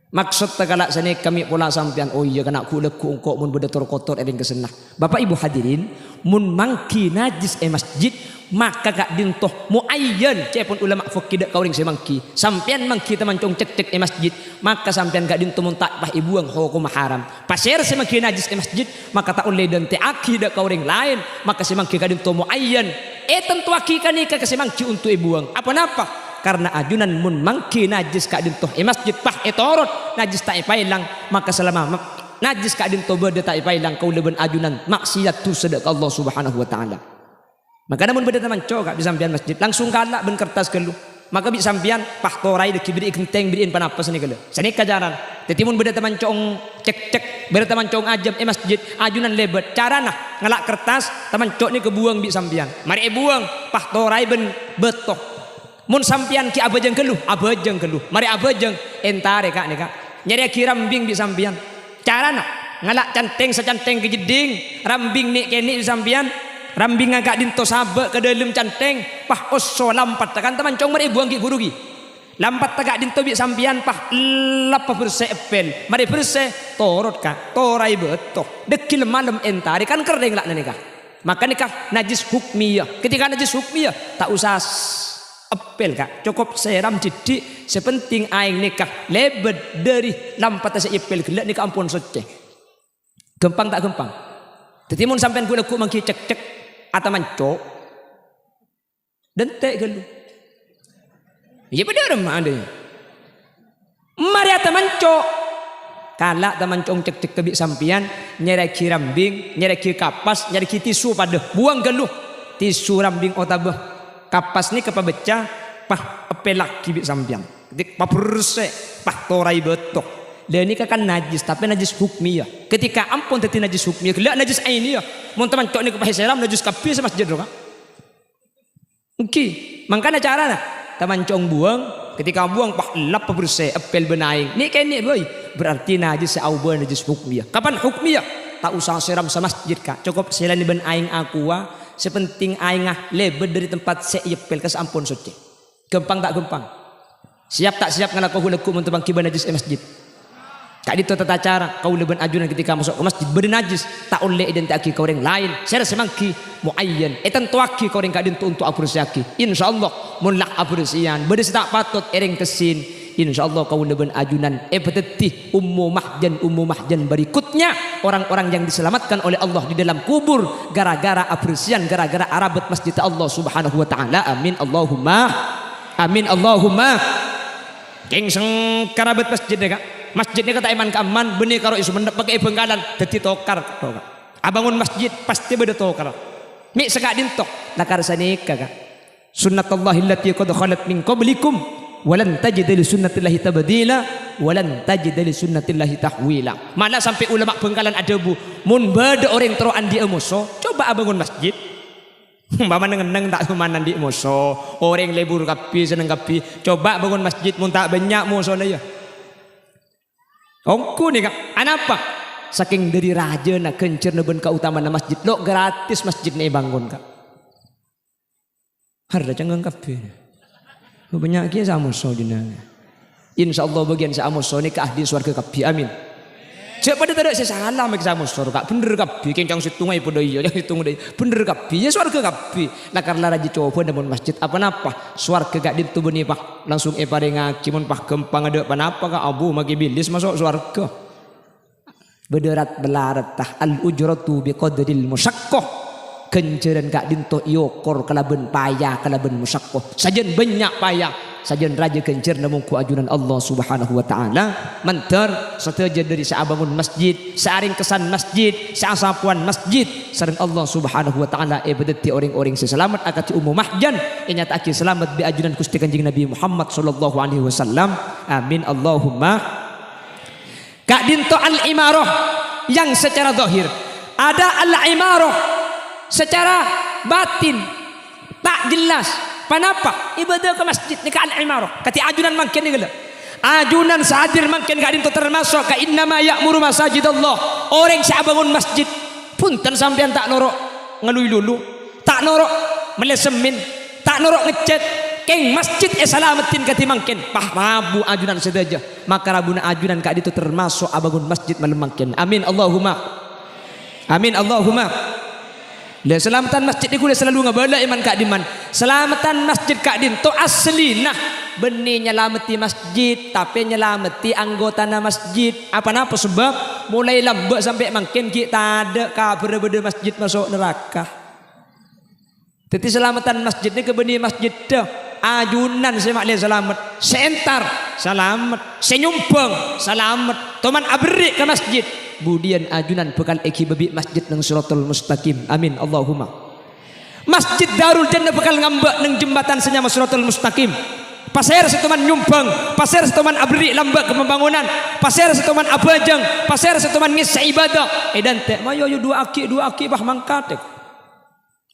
Maksud tegala sini kami pola sampean oh iya kena kulek ku engkau mun bedator kotor ering kesenah. Bapak Ibu hadirin, mun mangki najis masjid maka gak dintoh muayyan cepun ulama fikih dak kauring semangki. Sampean mangki temancong cek-cek masjid maka sampean gak dintoh mun tak bah ibuang hukum haram. Pasir semangki najis masjid maka tak oleh dan te aki dak kauring lain maka semangki gak dintoh muayyan. Tentu aki kanika ke semangki untuk ibuang. Apa napa? Karena ajunan mun mangki najis ka dintoh masjid pah etorot najis tak ipailang maka selama najis ka dintoh beda tak ipailang kau leben ajunan maksiat tu sedek Allah Subhanahu wa taala. Maka namun beda teman cok bisa sampean masjid langsung kalak ben kertas kelu maka bi sampean pah torai de kibri kenteng beriin panapa seni kelu seni kajaran teti mun beda teman cok cek beda teman cok ajam masjid ajunan lebet carana ngalak kertas teman cok ni kebuang bi sampean mari buang pah torai ben betok. Mun sampian ki abajeng keluh mari abajeng entare kak nih kak nyari ki rambing di sampian carana ngalak canteng secanteng ke jeding rambing nih kene di sampian rambing agak dinto sabe ke dalam canteng pah osso lampat tekan teman cong mari buang ki guru ki lampat tegak dinto bi sampian pah lapa berse epel mari berse torot kak torai betok dekil malam entare kan kerdeng lak nih kak maka nikah najis hukmiyah ketika najis hukmiyah tak usah apel kak cukup seram didik sepenting aing nikah lebet dari lampat asa ipel gelak nikah ampun seceh gempang tak gempang tetimun sampean gula ku mangki cek atau mancok dan tek gelu iya bener mah ada mari atau mancok kalak teman cong cek kebik sampian nyerek rambing nyerek kapas nyerek tisu pada buang geluh tisu rambing otabah kapas ni kepabecah pah pelak kibik sampian ketik paperse pah torai betok dan ini kan najis tapi najis hukmiyah ketika ampun teti najis hukmiyah gelak najis ainiyah mun teman cok ni kepahi seram najis kapi semasjid roka mangkana carana teman cong buang ketika buang pah lap paperse apel benaing ni kene boy berarti najis seauba najis hukmiyah kapan hukmiyah tak usah seram sama masjid kak cukup selain ben aing aqua sepenting aing lebet dari tempat seipel kes ampun suci gempang tak gempang siap tak siap ngalaku hulekku mentebang kiban najis masjid kak itu tata cara kau leben ajunan ketika masuk ke masjid bernajis tak oleh identiki kau orang lain saya semangki muayyan tentu aki kau orang kadin untuk apresiasi insyaallah mulak apresian bedes tak patut ereng kesin insyaallah kau leben ajunan peteti ummu mahjan berikutnya orang-orang yang diselamatkan oleh Allah di dalam kubur gara-gara apresian gara-gara arabat masjid Allah Subhanahu wa taala amin Allahumma kengseng karabat masjid kak masjidnya kata iman keaman benih karo isu pakai bengkalan dadi tokar abangun masjid pasti beda tokar mi sekak dintok nakar sanika kak sunnatullahi allati qad khalat min qablikum walan tajid li sunnatillahi tabdila walan tajid li sunnatillahi tahwila mana sampai ulama bengkalan ada bu mun beda orang teroan di emoso coba abangun masjid Mama neng tak kemanan di emoso orang lebur kapi seneng kapi coba bangun masjid mun tak banyak muso ya ongku nih kak anapa saking dari raja nak kencer neben keutamaan masjid lo gratis masjid nih bangun kak harga canggang kapi banyak kia sama so dina insyaallah bagian sama so ni kah di surga kapi amin cek pada tidak saya salah mek sama so kak bener kapi kencang situngai pada iya yang hitung deh bener kapi ya surga kapi nah karena raja coba namun masjid apa napa surga gak ditu beni pak langsung pada ngaki mun pak gempang ada apa napa kak abu magi bilis masuk surga bederat belarat tah al ujratu biqadril musyaqqah kenceran kak dinto iokor kalaben payah kalaben musyaqqah sajen banyak payah sajen raja kencer namun ku ajunan Allah Subhanahu wa taala mantar sateja dari saabangun masjid saaring kesan masjid saasapuan masjid sareng Allah Subhanahu wa taala bedeti orang-orang seselamat akati umum mahjan nyata aki selamat bi ajunan Gusti Kanjeng Nabi Muhammad sallallahu alaihi wasallam amin Allahumma kak dinto al imarah yang secara zahir ada al imarah secara batin tak jelas Panapa? Ibadah ke masjid ni kan imarah. Kati ajunan makin ni gala. Ajunan sahadir makin kadin tu termasuk ka innama ya'muru masajidallah. Orang siap bangun masjid punten sampean tak norok ngelui lulu, tak norok melesemin, tak norok ngecat. Keng masjid salamatin kati makin. Pah rabu ajunan sedaja. Maka rabuna ajunan kadin tu termasuk abangun masjid malam makin. Amin Allahumma. Amin Allahumma. Le selamatan masjid ni kuda selalu ngabala iman kak diman. Selamatan masjid kak din to asli nah benih nyelamati masjid tapi nyelamati anggota na masjid. Apa sebab mulai lambat sampai makin kita ada kabar beda masjid masuk neraka. Jadi selamatan masjid ni ke benih masjid dah. Ajunan saya maklum selamat, sentar selamat, senyumpang selamat, teman abrik ke masjid. Budian ajunan bekal eki babi masjid nang siratal mustaqim. Amin Allahumma. Masjid Darul Jannah bekal ngambak nang jembatan senyama siratal mustaqim. Pasir setuman nyumpang, pasir setuman abrik lambak ke pembangunan, pasir setuman abajang, pasir setuman ngis ibadah. Dan tek mayo dua aki bah mangkat.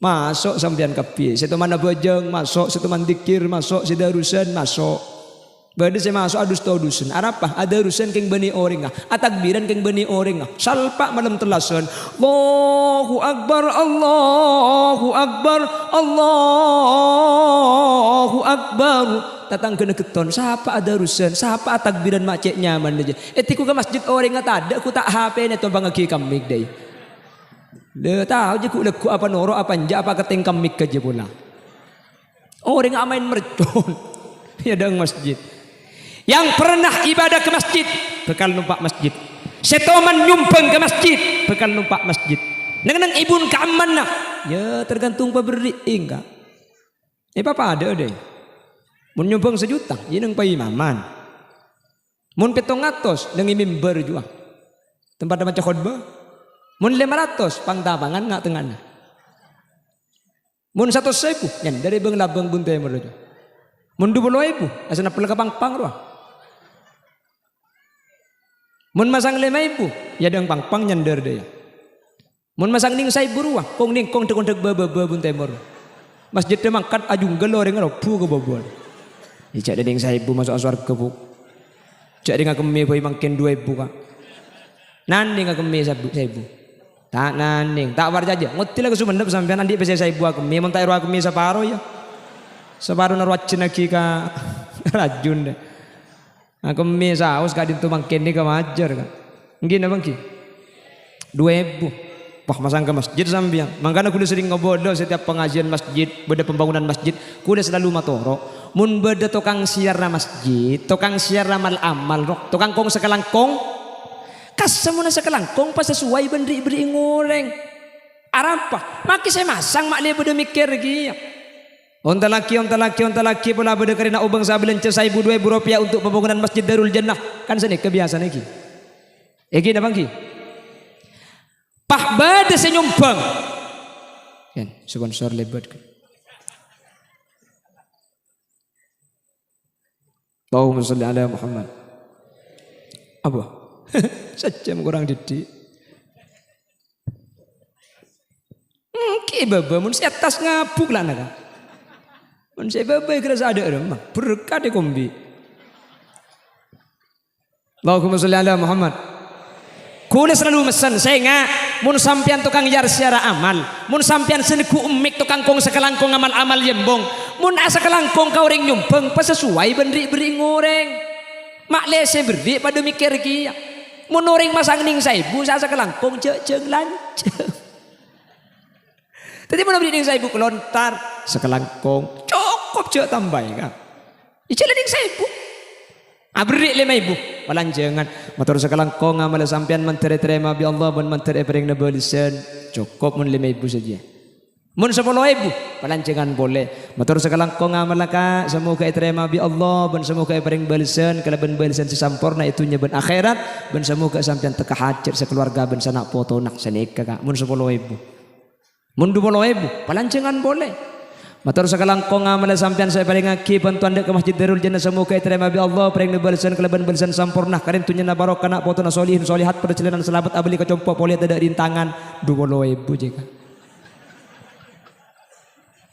Masuk sampean kapi, setuman abajang masuk, setuman dikir masuk, sedarusan masuk. Bada saya masuk adus tau dusun. Arapah ada rusan keng bani orang ah, atakbiran keng bani orang ah. Salpak malam telasan. Allahu Akbar, Allahu Akbar, Allahu Akbar. Datang kena keton. Siapa ada rusan? Siapa atakbiran macet nyaman aja. Etiku ke masjid orang ah tak ada. Aku tak HP ni tuan bangaki kamik day. Dia tahu je ku leku apa norok apa anja apa keteng kamik aja pula. Orang ah main mercon. Ya dang masjid. Yang pernah ibadah ke masjid bekal numpak masjid. Setoman nyumpeng ke masjid bekal numpak masjid. Nang ibun ka amanah. Ya tergantung pemberi enggak. Apa ada deh. Mun nyumpeng 1 juta, ye nang pai imaman. Mun 700 nang mimbar jua. Tempat baca khutbah. Mun 500 pangtapangan ngak tengana. Mun 100.000 nyan dari bang labang buntai mereka. Mun 20.000 asana pelaka pang ruah. Mun masang 5.000 ya dang pang nyandar daya. Mun masang ning 1.000 ruah kong ning kong tekon baba buntai mer. Masjid teh mangkat ajung geloreng pu ke bobol. Ijak ding 1.000 masuk surga bu. Jak ding kemi boy mangken 2.000 ka. Nanding kemi 1.000. Tak nanding, tak war jaja. Ngutil ke Sumendep sampean andi pese 1.000 kemi mun tak ro kemi separo ya. Separo narwacin lagi ka rajun deh. Aku mie saus kadin tu mangken ni ka majar kan. Ngin abang ki. 2.000. Wah masang ke masjid sambiang. Makanya kuda sering ngobodo setiap pengajian masjid, beda pembangunan masjid, kuda selalu matoro. Mun beda tukang siar na masjid, tukang siar na amal roh, tukang kong sekelangkong. Kas semua sekelangkong pas sesuai beri ngoreng. Arapa? Maki saya masang mak dia beda mikir lagi. Onta laki pula beda karena ubang sabilan 1.000 2.000 rupiah untuk pembangunan Masjid Darul Jannah. Kan sini kebiasaan lagi. Egi nabang ki. Pah bada senyumpang. Kan sponsor lebat kan. Allahumma shalli ala Muhammad. Apa? Sejam kurang didik. Ki baba mun si atas ngabuk lah naga. Mun si baba kerasa ada remah berkah de kombi. Allahumma shalli ala Muhammad. Kula selalu mesen saya ngak mun sampean tukang jar secara amal, mun sampean seneku umik tukang kong sekelangkong amal-amal yembong, mun asa kelangkong kau ring nyumpeng pas sesuai beri ngoreng. Mak lese beri pada mikir kia. Mun orang masang ning 1.000 asa kelangkong ceng lanceng. Tadi mun beri ning 1.000 kelontar sekelangkong cukup cek tambah kan. Icela ning 1.000. Abri 5.000 walanjangan motor sekelangkong amal sampean menteri terima bi Allah mun menteri bering nebalisan cukup mun 5.000 saja. Mun 10.000 walanjangan boleh. Motor sekelangkong amal ka semoga terima bi Allah ben semoga bering balisan kalaban balisan sampurna itu ben akhirat ben semoga sampean teka hajat sekeluarga ben sanak foto nak sanika ka mun 10.000. Mun 20.000 walanjangan boleh. Matur sekelangkong amal sampean saya paling ngaki bantuan dek ke Masjid Darul Jannah semoga terima bi Allah paring balasan keleban balasan sampurna karin tunya na barokah na potona solihin solihat perjalanan selamat abli kecompo poliat ada rintangan 20.000 jika.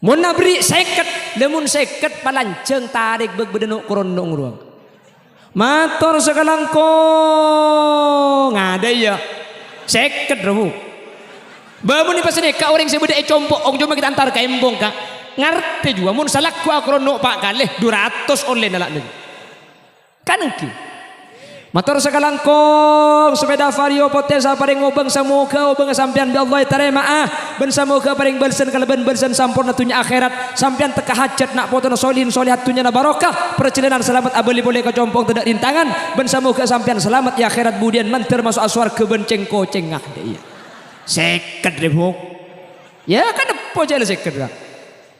Mun nabri seket, lemun seket palanceng tarik bedenuk kurondong ruang. Mator sekalangkong ada ya. Seket rebu. Bamun ni pasane ka orang sebeda compok ong cuma kita antar ka embong ka. Ngerti juga mun salak ku akrono pak kalih 200 oleh nalak ni. Kan engki. Matur sekalangkong sepeda vario potesa paring ngobeng samoga obeng sampean bi Allah taala maah ben samoga paring balsen kaleben balsen sampurna tunya akhirat sampean teka hajat nak potona solihin solihat tunya na barokah perjalanan selamat abeli boleh kecompong tidak rintangan ben samoga sampean selamat ya akhirat budian manter masuk aswarga benceng kocengah dia seket ribu ya kan apa jale seket kak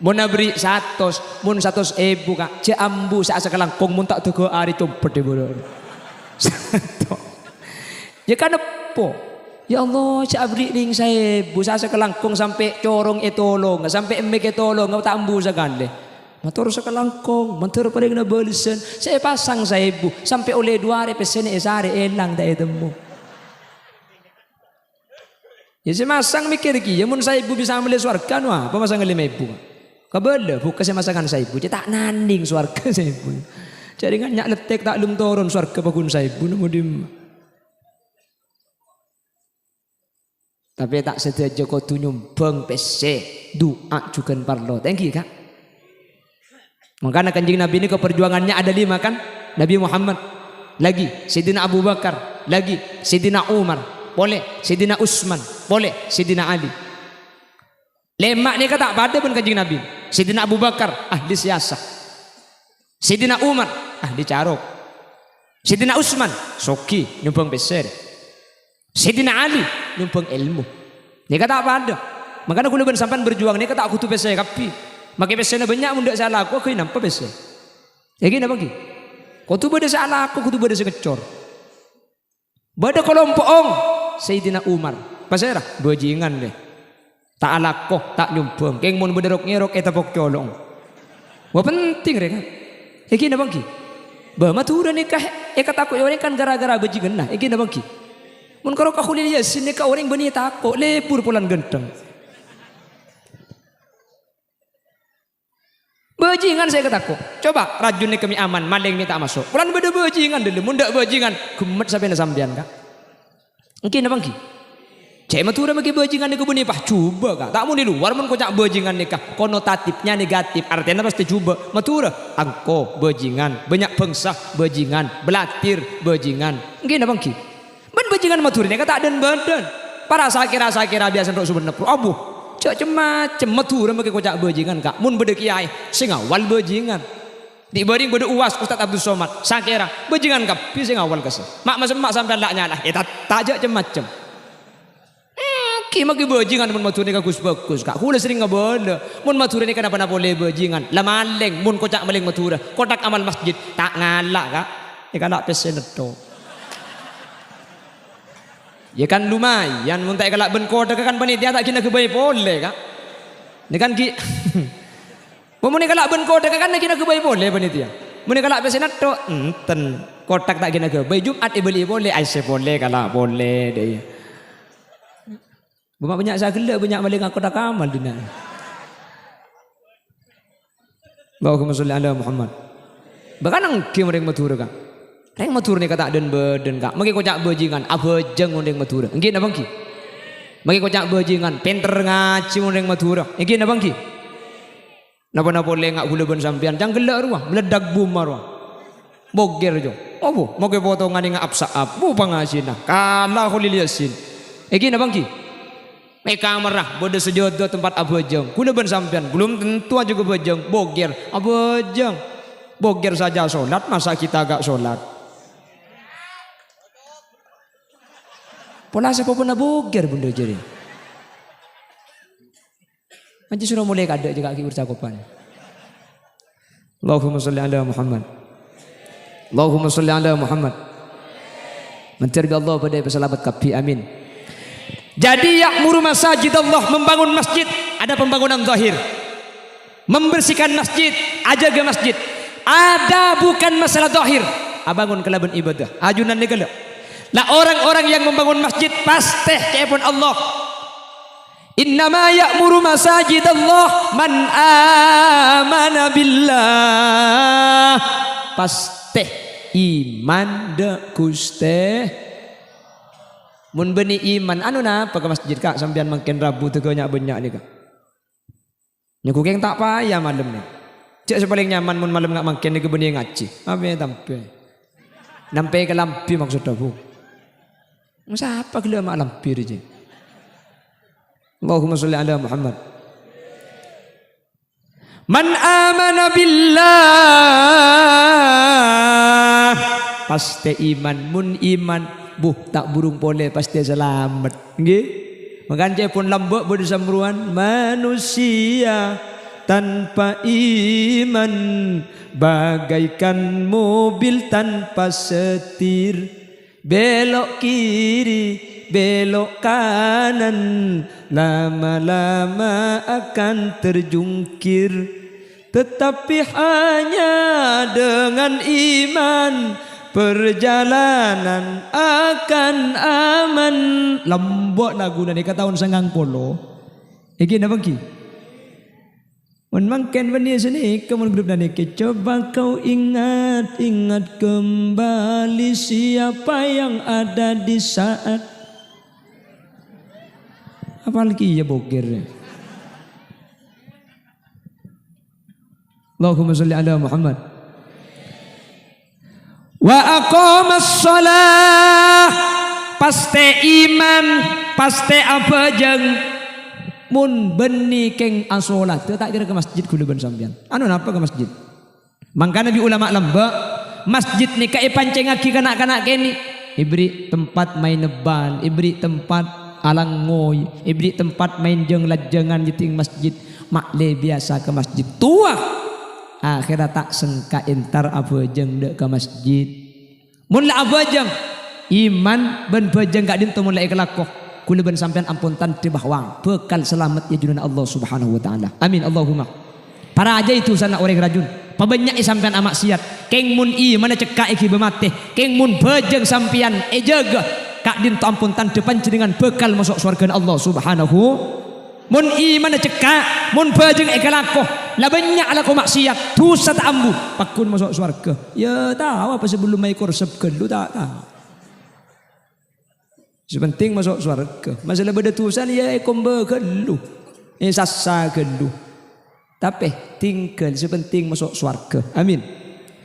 mun nabri 100 mun 100 ibu kak jambu sak sekalangkong mun tak tego ari tumpet de bodoh. Ya kan apa? Ya Allah, cak abri ning saya busa sekelangkung sampai corong etolong, sampai emek etolong, ngau tak ambu sekali. Matur sekelangkung, matur paling na balisen. Saya pasang saya bu, sampai oleh 2 hari pesen esare elang dah etemu. Ya saya masang mikir ki, ya mun saya bu bisa ambil swarga wah, apa masang 5.000? Kabel, bukan saya masakan saya bu, tak nanding swarga saya bu. Jaringan nyak letek tak lum turun swarga pakun saya bu mudim. Tapi tak sedia Joko tu nyumbang PC doa juga parlo. Thank you kak. Makanya kanjeng Nabi ini keperjuangannya ada 5 kan? Nabi Muhammad, lagi Sayyidina Abu Bakar, lagi Sayyidina Umar, boleh Sayyidina Utsman, boleh Sayyidina Ali. Lemak ni kata pada pun kanjeng Nabi. Sayyidina Abu Bakar ahli siasah. Sayyidina Umar ahli carok. Sayyidina Utsman soki nyumbang peser. Sayyidina Ali nyumbang ilmu. Ni kata apa ada? Makanya kulo ben sampean berjuang ni kata aku tu peser kapi. Makai pesernya banyak mun dak salah aku nampak peser. Ya gini apa ki? Kau tu beda salah aku tu beda sekecor. Beda kelompok ong Sayyidina Umar. Pasera bajingan deh. Tak alakoh tak nyumbang. Keng mun bederok ngerok eta pok colong. Wah penting rek. Iki na bangki. Ba matura nikah kata aku orang kan gara-gara bajingan nah. Iki na bangki. Mun karo ka khulil yasin nikah orang bani takok lepur pulan genteng. Bajingan saya kataku. Coba rajun ni kami aman, maling ni tak masuk. Pulan beda bajingan dulu, mundak bajingan gemet sampai na sampean kak. Mungkin na bangki. Cek matura bagi bajingan ni kebun nipah coba kak. Tak mau di luar mun kocak bajingan nikah. Konotatifnya negatif, artinya pasti coba. Matura angko bajingan, banyak bangsa bajingan, belatir bajingan. Mungkin na bangki. Ben bajingan matura ni kata dan badan. Para sakira biasa untuk suben nepro. Abu. Cak macam matura bagi kocak bajingan kak. Mun beda kiai sing awal bajingan. Dibanding beda uas Ustaz Abdul Somad sakira bajingan kap sing awal kesel. Mak sampai lak nyalah. Tak jak macam. Ki magi bajingan mun matur ni bagus kak. Kula sering ngabala. Mun matur ni kenapa boleh bajingan. Lah maling mun kocak maling matura. Kotak amal masjid tak ngalak kak. Ikalak pesen to. Ya kan lumayan mun tak ikalak ben kotak kan panitia tak kena kebaik boleh kak. Ni kan ki. Mun ikalak ben kotak kan kena kebaik boleh panitia. Mun ikalak pesen to enten kotak tak kena kebaik Jumat beli boleh Aisyah boleh kalak boleh deh. Banyak saya gelak banyak maling aku dah kamal dunia. Allahumma sholli ala Muhammad. Bahkan angki mereka matur kak. Reng matur ni kata den beden kak. Magi kocak bajingan abajeng mending matur. Engki na bangki. Magi kocak bajingan pinter ngaji mending matur. Engki na bangki. Napa boleh ngak gula ben sampean jang gelak ruah meledak bom ruah. Boger jo. Opo magi potongan ngak apsaap. Bu pangasina. Kala khulil yasin. Engki na bangki. Mereka merah bodoh sejodoh tempat abajeng. Kuna ben sampean belum tentu aja ke bajeng. Boger abajeng. Boger saja solat masa kita agak solat. Pola siapa pun boger bunda jadi. Nanti sudah mulai kada juga kaki bercakupan. Allahumma sholli ala Muhammad. Allahumma sholli ala Muhammad. Mencari Allah pada pesalabat kapi amin. Jadi ya'muru masajid Allah membangun masjid ada pembangunan zahir. Membersihkan masjid, ajaga masjid. Ada bukan masalah zahir. Abangun kelaban ibadah. Ajunan negala. Lah orang-orang yang membangun masjid pasti kepun Allah. Innama ya'muru masajidallah man amana billah. Pasti iman de Gusti. Mun beni iman anu napa ke masjid kak sampean makin rabu teu banyak ni kak. Nyaku keng tak payah malam ni. Cek sepaling nyaman mun malam ngak makin ni ke beni ngaji. Apa tampe. Nampai ke lampi maksud aku. Masa apa gila mak lampi je. Allahumma sholli ala Muhammad. Man amana billah. Pasti iman mun iman tak burung pole pasti selamat. Nggih. Makanya pun lambok bersamruan manusia tanpa iman bagaikan mobil tanpa setir, belok kiri belok kanan lama-lama akan terjungkir, tetapi hanya dengan iman perjalanan akan aman. Lambok lagu ni katahun sangang polo. Iki napa ki? Mun mangken bani sini kemun grup nani ke coba kau ingat kembali siapa yang ada di saat apa lagi ya bokir. Allahumma sholli ala Muhammad. Wa aqamas shalah. Pasti iman, pasti apa jeng mun beni keng asolat teu tak kira ke masjid kudu ben sampean. Anu napa ke masjid? Mangka nabi ulama lembek masjid ni kae pancengaki kanak-kanak kene. Ibri tempat main nebal, ibri tempat alang ngoy, ibri tempat main jeng lajengan di ting masjid. Makle biasa ke masjid tua. Akhirnya tak sengka entar apa jeng dek ke masjid. Mun la apa jeng iman ben bejeng gak dinto mun la ikhlakoh. Kula ben sampean ampun tan bahwa bekal selamat ya junan Allah Subhanahu wa taala. Amin Allahumma. Para aja itu sana orang rajun. Pabanyak sampean amak siat. Keng mun i mana cekak iki bemate. Keng mun bejeng sampean jaga kak dinto ampun tan panjenengan bekal masuk surga Allah Subhanahu. Mun i mana cekak, mun bejeng ikhlakoh, la banyak laku maksiat, dosa tak ambu, pakun masuk surga. Ya tahu apa sebelum mai korsep lu tak tahu. Sepenting masuk surga. Masalah berdetusan ya kombe kelu. Sasa kelu. Tapi tinggal sepenting masuk surga. Amin.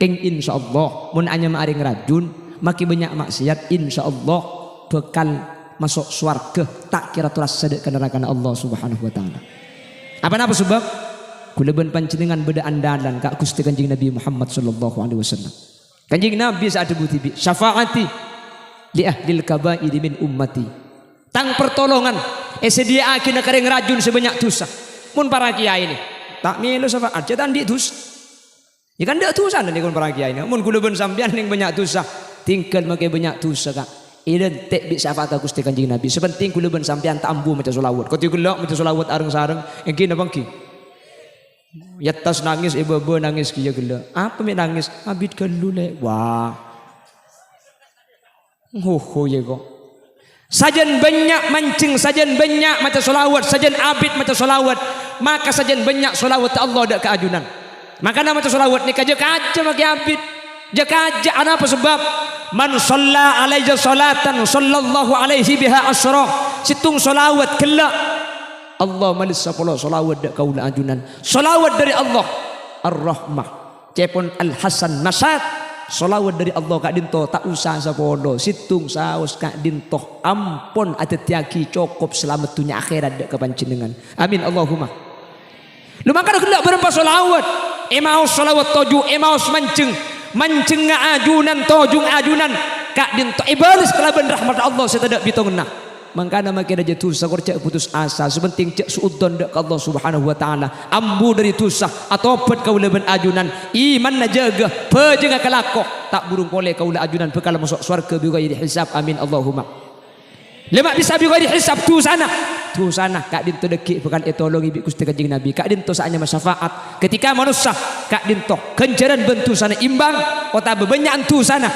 Keng insyaallah mun anya maaring rajun maki banyak maksiat insyaallah bekal masuk surga tak kira turas sedek ke neraka Allah Subhanahu wa taala. Apa sebab? Kula ben panjenengan beda andalan kak Gusti Kanjeng Nabi Muhammad sallallahu alaihi wasallam. Kanjeng Nabi saat debuti syafaati li ahlil kabair min ummati. Tang pertolongan sediaakeun kareng rajun sebanyak dosa. Mun para kiai ini tak melu syafaat cetan di dosa. Ya kan dak dosa nih kun para kiai ini. Mun kula ben sampean ning banyak dosa, tinggal make banyak dosa kak. Identik bi syafaat Gusti Kanjeng Nabi. Sepenting kula ben sampean tak ambu maca selawat. Kau gelak maca selawat areng-sareng engki napa ki? Yatas nangis ibu nangis kieu gelak. Apa mi nangis? Abid kelu le. Wah. Ya kok. Sajen banyak mancing, sajen banyak maca solawat, sajen abid maca solawat, maka sajen banyak solawat Allah dak keajunan. Maka nama maca solawat ni kaja maki abid, jaka apa sebab? Man shalla alaihi salatan sallallahu alaihi biha asyra. Situng solawat kelak Allah malis 10 solawat dak kaula ajunan. Solawat dari Allah Ar-Rahmah. Cepon Al-Hasan Nasat. Solawat dari Allah kak dinto tak usah sapodo situng saus kak dinto ampun ada tiaki cukup selamat dunia akhirat dek kepanjenengan. Amin Allahumma. Lu makan hendak berempat solawat. Emaus solawat toju emaus manceng ajunan tojung ajunan kak dinto ibalis kelaban rahmat Allah setedak bitongna. Mangkana makin aja dosa korcak putus asa sepenting cek suudon dek Allah Subhanahu wa taala ambu dari dosa atau obat kaula ben ajunan iman na jaga pejeng kalako tak burung pole kaula ajunan bekal masuk surga bi ghairi hisab. Amin Allahumma. Lemak bisa bi ghairi hisab tu sana kak dinto deki bekal etolongi bi Gusti Kanjeng Nabi kak dinto saanya masyafaat ketika manusia kak dinto kenjaran bentu sana imbang kota bebanyak tu sana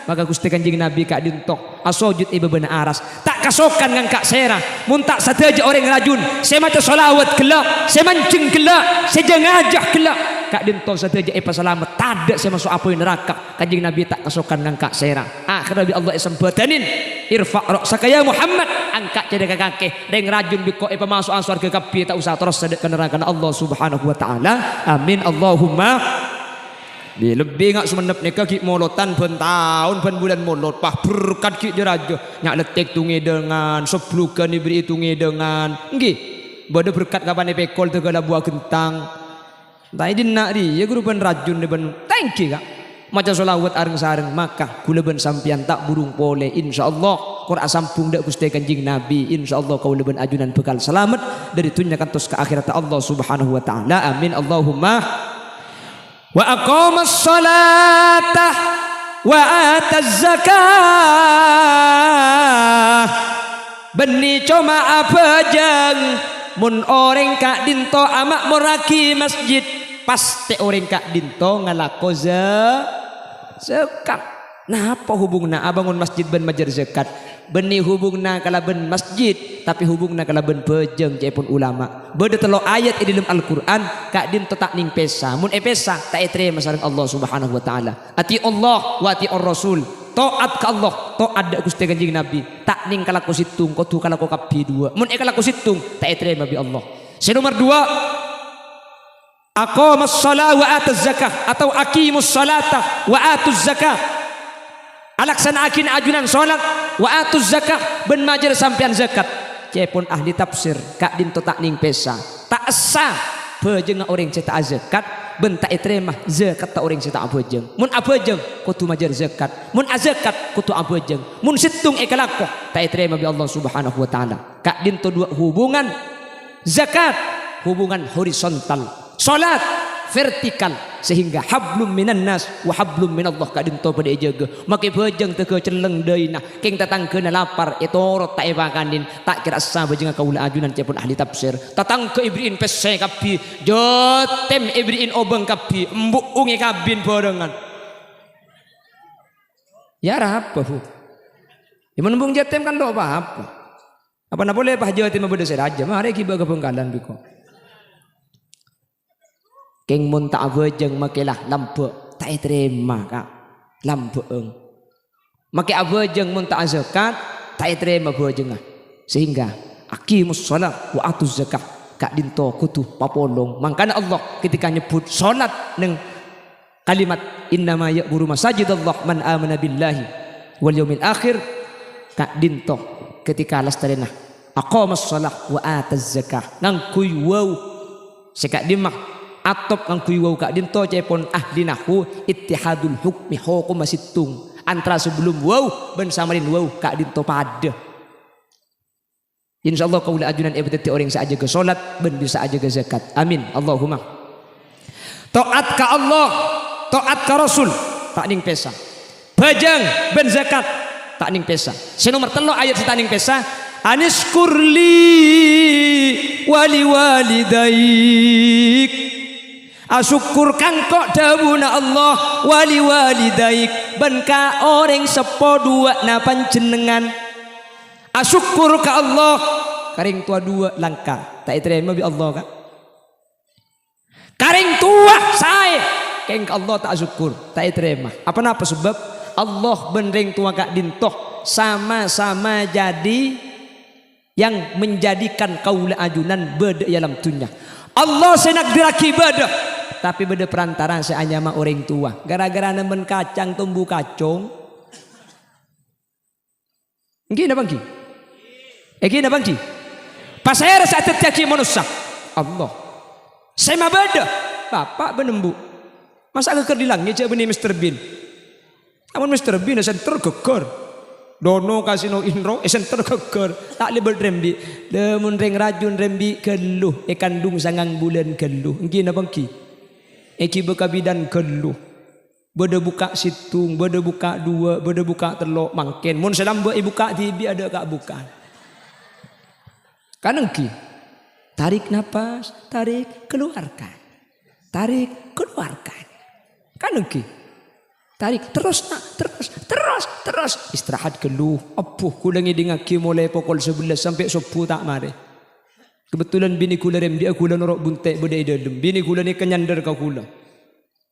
maka Gusti Kanjeng Nabi kak dintok asojud ibu bena aras tak kasokan ngan kak sera mun tak sateja orang rajun saya maca solawat kelak saya mancing kelak saya jengajah kelak kak dintok sateja epa selamat tadak saya masuk apa neraka Kanjeng Nabi tak kasokan ngan kak sera akhirnya bi Allah isam batanin irfa ra'saka ya Muhammad angkat jadi kakek deng rajun biko epa masuk ansar ke kapi tak usah terus sedek ke neraka Allah subhanahu wa ta'ala amin Allahumma di lebih ngak semenep nikah ki molotan ben tahun ben bulan molot pah berkat ki jerajo nyak letek tungi dengan seblukan diberi tungi dengan nggih bodo berkat kapan pekol tegala buah kentang tai dinak di ya guru ben rajun ben thank you kak maca selawat areng sareng maka kula ben sampian tak burung pole insyaallah Qur'an sampung dak Gusti Kanjeng Nabi insyaallah kaula ben ajunan bekal selamat dari dunya kantos ke akhirat Allah subhanahu wa taala amin Allahumma wa aqamas salata wa ataz zakah beni coma abajang mun orang kak dinto amak moraki masjid pasti orang kak dinto ngalako zakat nah apa hubungna abangun masjid ben majar zakat beni hubungna kala ben masjid tapi hubungna kala ben bejeng cepun ulama beda telo ayat di dalam Al-Qur'an kak dinto tak ning pesa mun pesa tak terima sareng Allah subhanahu wa taala ati Allah wa ati ar-rasul taat ka Allah taat dak Gusti Kanjeng Nabi tak ning kala ko situng ko tu kala ko kapi dua mun kala ko situng tak terima bi Allah nomor 2 aqamas shalah wa ataz zakah atau aqimus salata wa atuz zakah alaksanakin ajunan salat wa atuz zakah ben majer sampean zakat cepun ahli tafsir kak dinto tak ning pesa tak asa bejeng orang cetak zakat ben tak terima zakat tak orang cetak bejeng mun abejeng kudu majer zakat mun azakat kudu abejeng mun situng ekalako tak terima bi Allah subhanahu wa taala kak dinto dua hubungan zakat hubungan horizontal salat vertikal sehingga hablum minan nas wa hablum minallah kak dinto pada jaga make bejeng teu celeng deui nah keng tatangkeuna lapar etorot tak epakanin tak kira asa bejeng kaula ajunan cepun ahli tafsir tatang ke ibriin pese kapi jotem ibriin obeng kapi embuk ungi kabin barengan ya apa bu ya menembung jotem kan do apa na boleh pah jotem beda seraja mari kiba ke Bengkalan biko keng mun tak abejeng makelah lampu tak terima kak lampu make abejeng mun tak zakat tak terima bejeng sehingga aqimus shalah wa atuz zakah kak dinto kutu papolong mangkana Allah ketika nyebut salat neng kalimat innama ya'muru masajidallah man amana billahi wal yaumil akhir kak dinto ketika lastarena aqamas shalah wa ataz zakah ngangkuy wow sekak dimah atop kang kuiwau kak dinto cepon ahli nahwu ittihadul hukmi hukum masittung antara sebelum wow ben samarin wow kak dinto pada insyaallah kaula ajunan ebeteti orang saja ke salat ben bisa aja ke zakat amin Allahumma taat ka Allah taat ka Rasul tak ning pesa bajang ben zakat tak ning pesa nomor 3 ayat tak ning pesa aniskurli wali walidaik asyukur kangkok dawuna Allah wali walidaik ben ka orang sepo dua na panjenengan asyukur ka Allah karing tua dua langka tak terima bi Allah kak karing tua saya keng ka Allah tak syukur tak terima apa napa sebab Allah benring tua kak dintoh sama-sama jadi yang menjadikan kaula ajunan beda dalam dunia Allah senak diraki beda tapi beda perantara seanya mah orang tua gara-gara nemen kacang tumbuh kacong nggih na bangki nggih na bangki pas saya rasa tetaki manusia Allah saya mah beda bapak benembu masa keker dilangnya cek benih Mr. Bean namun Mr. Bean esen tergeger dono kasino inro esen tergeger tak libel rembi demun reng rajun rembi geluh kandung sangang bulan geluh nggih na bangki eki beka bidan geluh beda buka situng beda buka dua beda buka telok mangken mun selamba buka tibi ada kak buka kanengki tarik napas tarik keluarkan kanengki Tarik terus nak, terus. Istirahat keluh. Apuh kula ngidingaki mulai pukul 11 sampai 10 tak mari. Kebetulan bini kula rembi kula norok buntek bedai dalam. Bini kula ni kenyandar ka kula.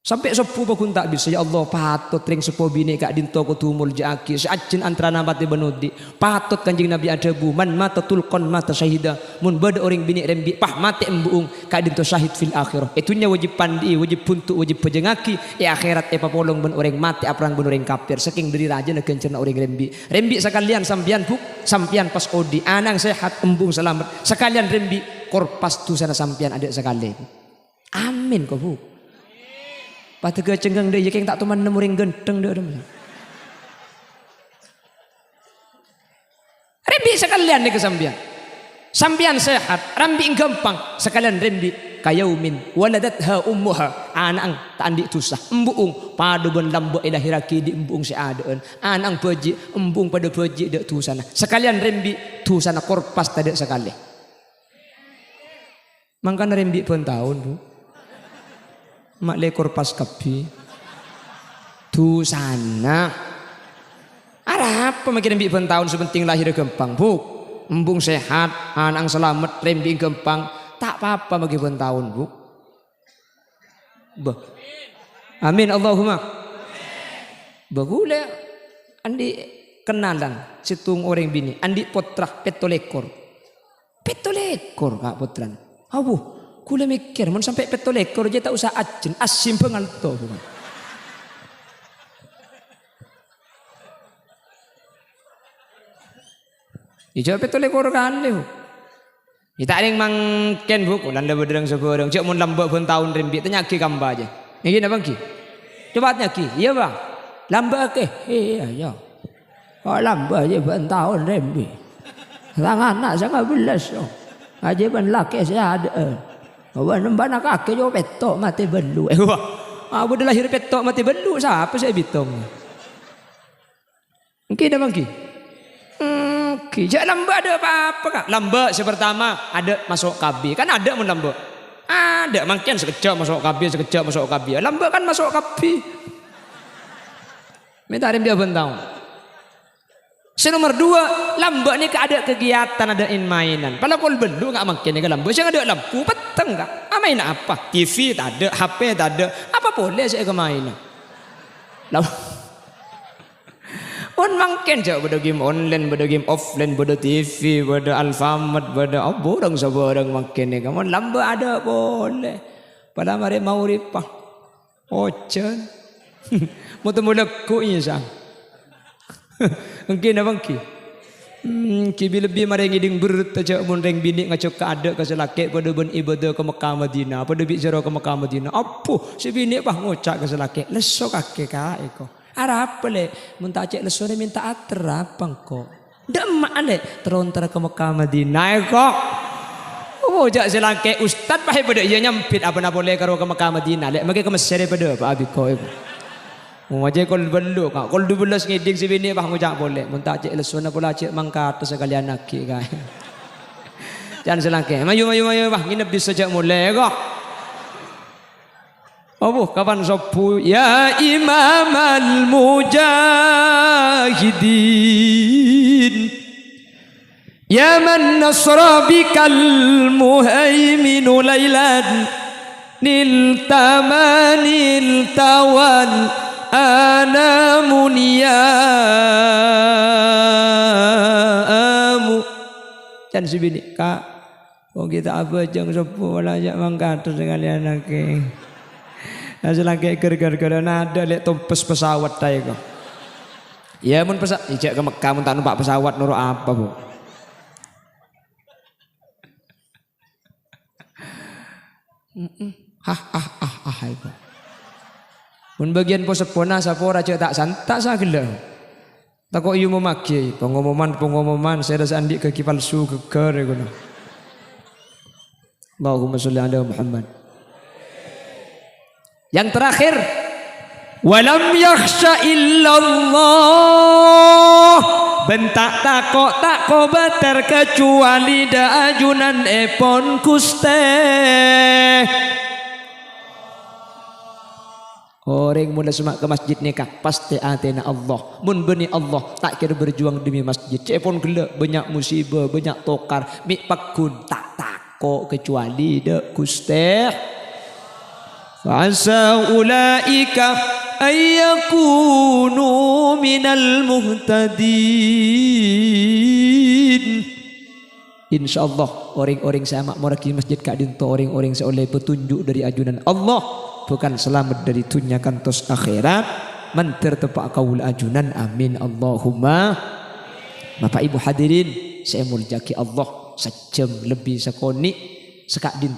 Sampai 10 pun tak bisa. Ya Allah patut ring 10 bini kak dinto ko tumul jaki. Seajin antara nabati benudi. Patut kanjing Nabi adabu. Man mata tulqan mata syahida. Mun beda orang bini rembi pah mati embuung kak dinto syahid fil akhirah. Itunya wajib pandi, wajib puntuk, wajib pejengaki. Akhirat papolong ben orang mati aprang ben orang kafir. Saking dari raja na kencerna orang rembi. Rembi sekalian sampian buk, sampian pas odi. Anang sehat embung selamat. Sekalian rembi korpas tu sana sampian adik sekali. Amin kau bu. Patega cenggang dia yang tak teman nemuring genteng dia. Rembi sekalian ni kesampian. Sampian sehat, rambi gampang. Sekalian rembi kayaumin waladatha ummuha. Anang tak andik tusah. Embuung pada ben lambo ilahiraki di embuung si adaan. Anang peji embung pada peji dek tu sana. Sekalian rembi tu sana korpas tadi sekali. Mangkan rembi pun tahun bu. Mak lekor pas kapi tu sana arah apa makin rembi pun tahun sebenting lahir gampang bu embung sehat anang selamat rembi gampang tak apa-apa bagi pun tahun bu amin Allahumma bagule andi kenalan situng orang bini andi potrah petolekor kak potran abu kula mikir, mun sampai petolekor aja tak usah ajen, asim pengalto. Ija petolekor kan leh. Kita ada yang mangken bu, landa berderang seberang. Cak mun lamba pun tahun rembi, tanyaki kamba aja. Ini apa ki? Coba nyaki, iya bang. Lamba ke? Iya ya. Oh lamba aja pun tahun rembi. Tangan anak sangat belas. Aja pun laki saya ada. Awak nembak nak kaki jo petok mati belu. Abu dah lahir petok mati belu siapa saya bitong. Mungkin dah mungkin. Kijak lamba ada apa-apa kak? Lamba sepertama ada masuk KB kan ada mun lamba. Ada mungkin sekejap masuk KB. Lamba kan masuk KB. Minta dia bentang. Nomor 2, lamba ni ada kegiatan, ada mainan. Kalau kau belu nggak makin ni lamba, jangan ada lampu petang nggak. Main apa? TV tak ada, HP tak ada. Apa boleh saya ke mainan? Lalu, pun makin jauh pada game online, pada game offline, pada TV, pada Alfamart, pada apa orang sebarang makin ni. Kamu lamba ada boleh. Pada mari mau ripah, ocean, mau temu lekuk insang. Mungkin abang ki. Ki lebih mari ngiding berat aja mun reng bini ngacok ka ada ka selake pada ben ibadah ke Mekah Madinah, pada bicara ke Mekah Madinah. Apa si bini bah ngocak ka selake. Leso kake ka eko. Ara apa le mun tak cek leso ni minta atrapang ko. Demak le terontar ke Mekah Madinah eko. Oh jak selake ustaz bah pada ia nyampit apa nak boleh karo ke Mekah Madinah. Lek magi ke Mesir pada Pak Abi ko eko. Macam kau beluk kak, kau 12 ngiding si bini bah ngujak boleh. Muntah cek lesuna pula cek mangkat sekalian nakik kak. Jangan selangke. Mayu bah nginep di sejak mulai kak. Oh kapan sopu ya Imam al-Mujahidin. Ya man nasra bikal muhaiminu laylan nil tamanil tawan ana muniamu. Jangan si bini kak, oh kita apa jeng sepuh wala jak mangkat sekalian lagi. Asal lagi ger nada lek tumpes pesawat tay kok. Ya mun pesawat ijak ke Mekah mun tak numpak pesawat nurut apa bu? Itu. Mun bagian posepona sapora cek tak santak sagala. Tak kok ieu memaki pengumuman saya dah sandik kaki palsu geger ngono. Allahumma sholli ala Muhammad. Yang terakhir, walam yakhsha illallah. Bentak tak bater kecuali da ajunan epon kuste. Orang mula semak ke masjid nikah pasti atena Allah. Mun beni Allah tak kira berjuang demi masjid. Cek pun gelak banyak musibah, banyak tokar. Mik pakun tak takok kecuali dek Gusti. Fa'asa ulaika ayyakunu minal muhtadin. InsyaAllah orang-orang sama moraki masjid Kak Dinto, orang-orang seoleh petunjuk dari ajunan Allah, bukan selamat dari dunia kantos akhirat, mantir tepak kaul ajunan, amin Allahumma. Bapak Ibu hadirin saya muljaki Allah, sejam lebih sekoni sekak din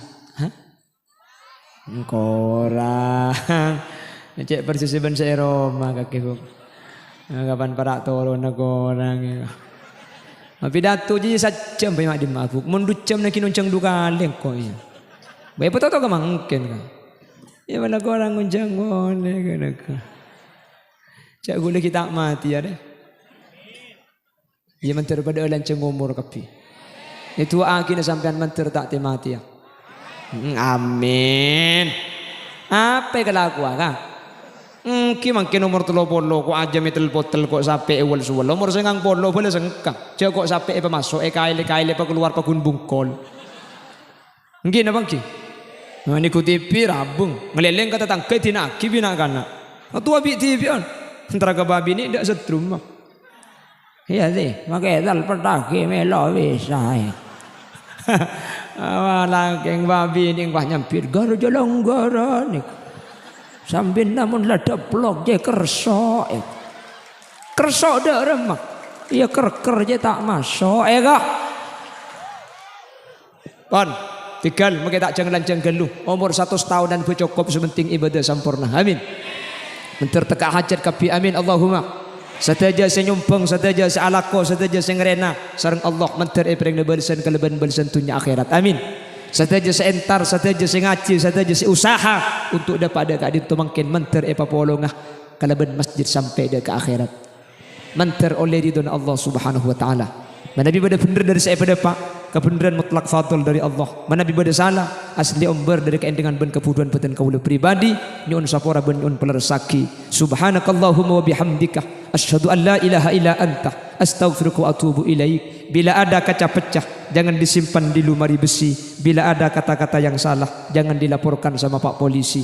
korang cek persisiban saya Roma kaki kapan para turun orang pidato jadi sajam bay mak dimabuk mundut jam nak kinuncang duka leng ko ya bay betul to kamangken ka ya wala ko orang nguncang ngone kana ka cak gule kita mati ya deh ya mentir pada lanceng umur kapi itu akhirnya sampean mentir tak mati ya amin apa kelakuan ka ki mangkin umur 30 kok aja metel botol kok sampai ewal suwel umur 90 boleh sengkang jauh kok sampai masuk kaile pa keluar pa gun bungkol nggih napa ki ini ku TV rabung ngeleleng kata tangkai tinaki bina kana tua bi TV on antara ke babi ini ndak setrum mah iya sih makai dal pedagi melo bisa ya awala keng babi ning bah nyampir garo jolong garo nih sambil namun lada blok je kerso kerso dah remak iya ker je tak masuk kah pon tinggal makai tak jangan geluh umur 100 tahun dan cukup sementing ibadah sempurna amin menter teka hajat kapi amin Allahumma sataja senyumpeng sataja sealako sataja sengrena sareng Allah menter epreng lebalsan keleban-balsan dunia akhirat amin sataja seentar sataja sengaji sataja seusaha untuk dapat ada kadin tu mungkin menter papolongah kalaban masjid sampai dia ke akhirat menter oleh ridwan Allah Subhanahu wa taala. Mana nabi pada benar dari saya pada pak kebenaran mutlak fadl dari Allah. Mana nabi pada salah asli umber dari keendengan ben kepuduan peten kaula pribadi nyun sapora ben nyun pelersaki. Subhanakallahumma wa bihamdika asyhadu an la ilaha illa anta astaghfiruka wa atubu ilaik. Bila ada kaca pecah jangan disimpan di lemari besi. Bila ada kata-kata yang salah jangan dilaporkan sama Pak Polisi.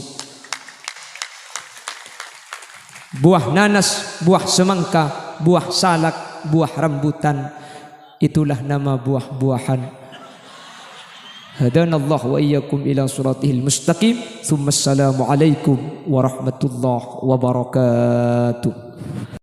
Buah nanas, buah semangka, buah salak, buah rambutan, itulah nama buah-buahan. Hadanallah wa iyyakum ila siratihil mustaqim. Tsumma assalamu alaikum warahmatullahi wabarakatuh.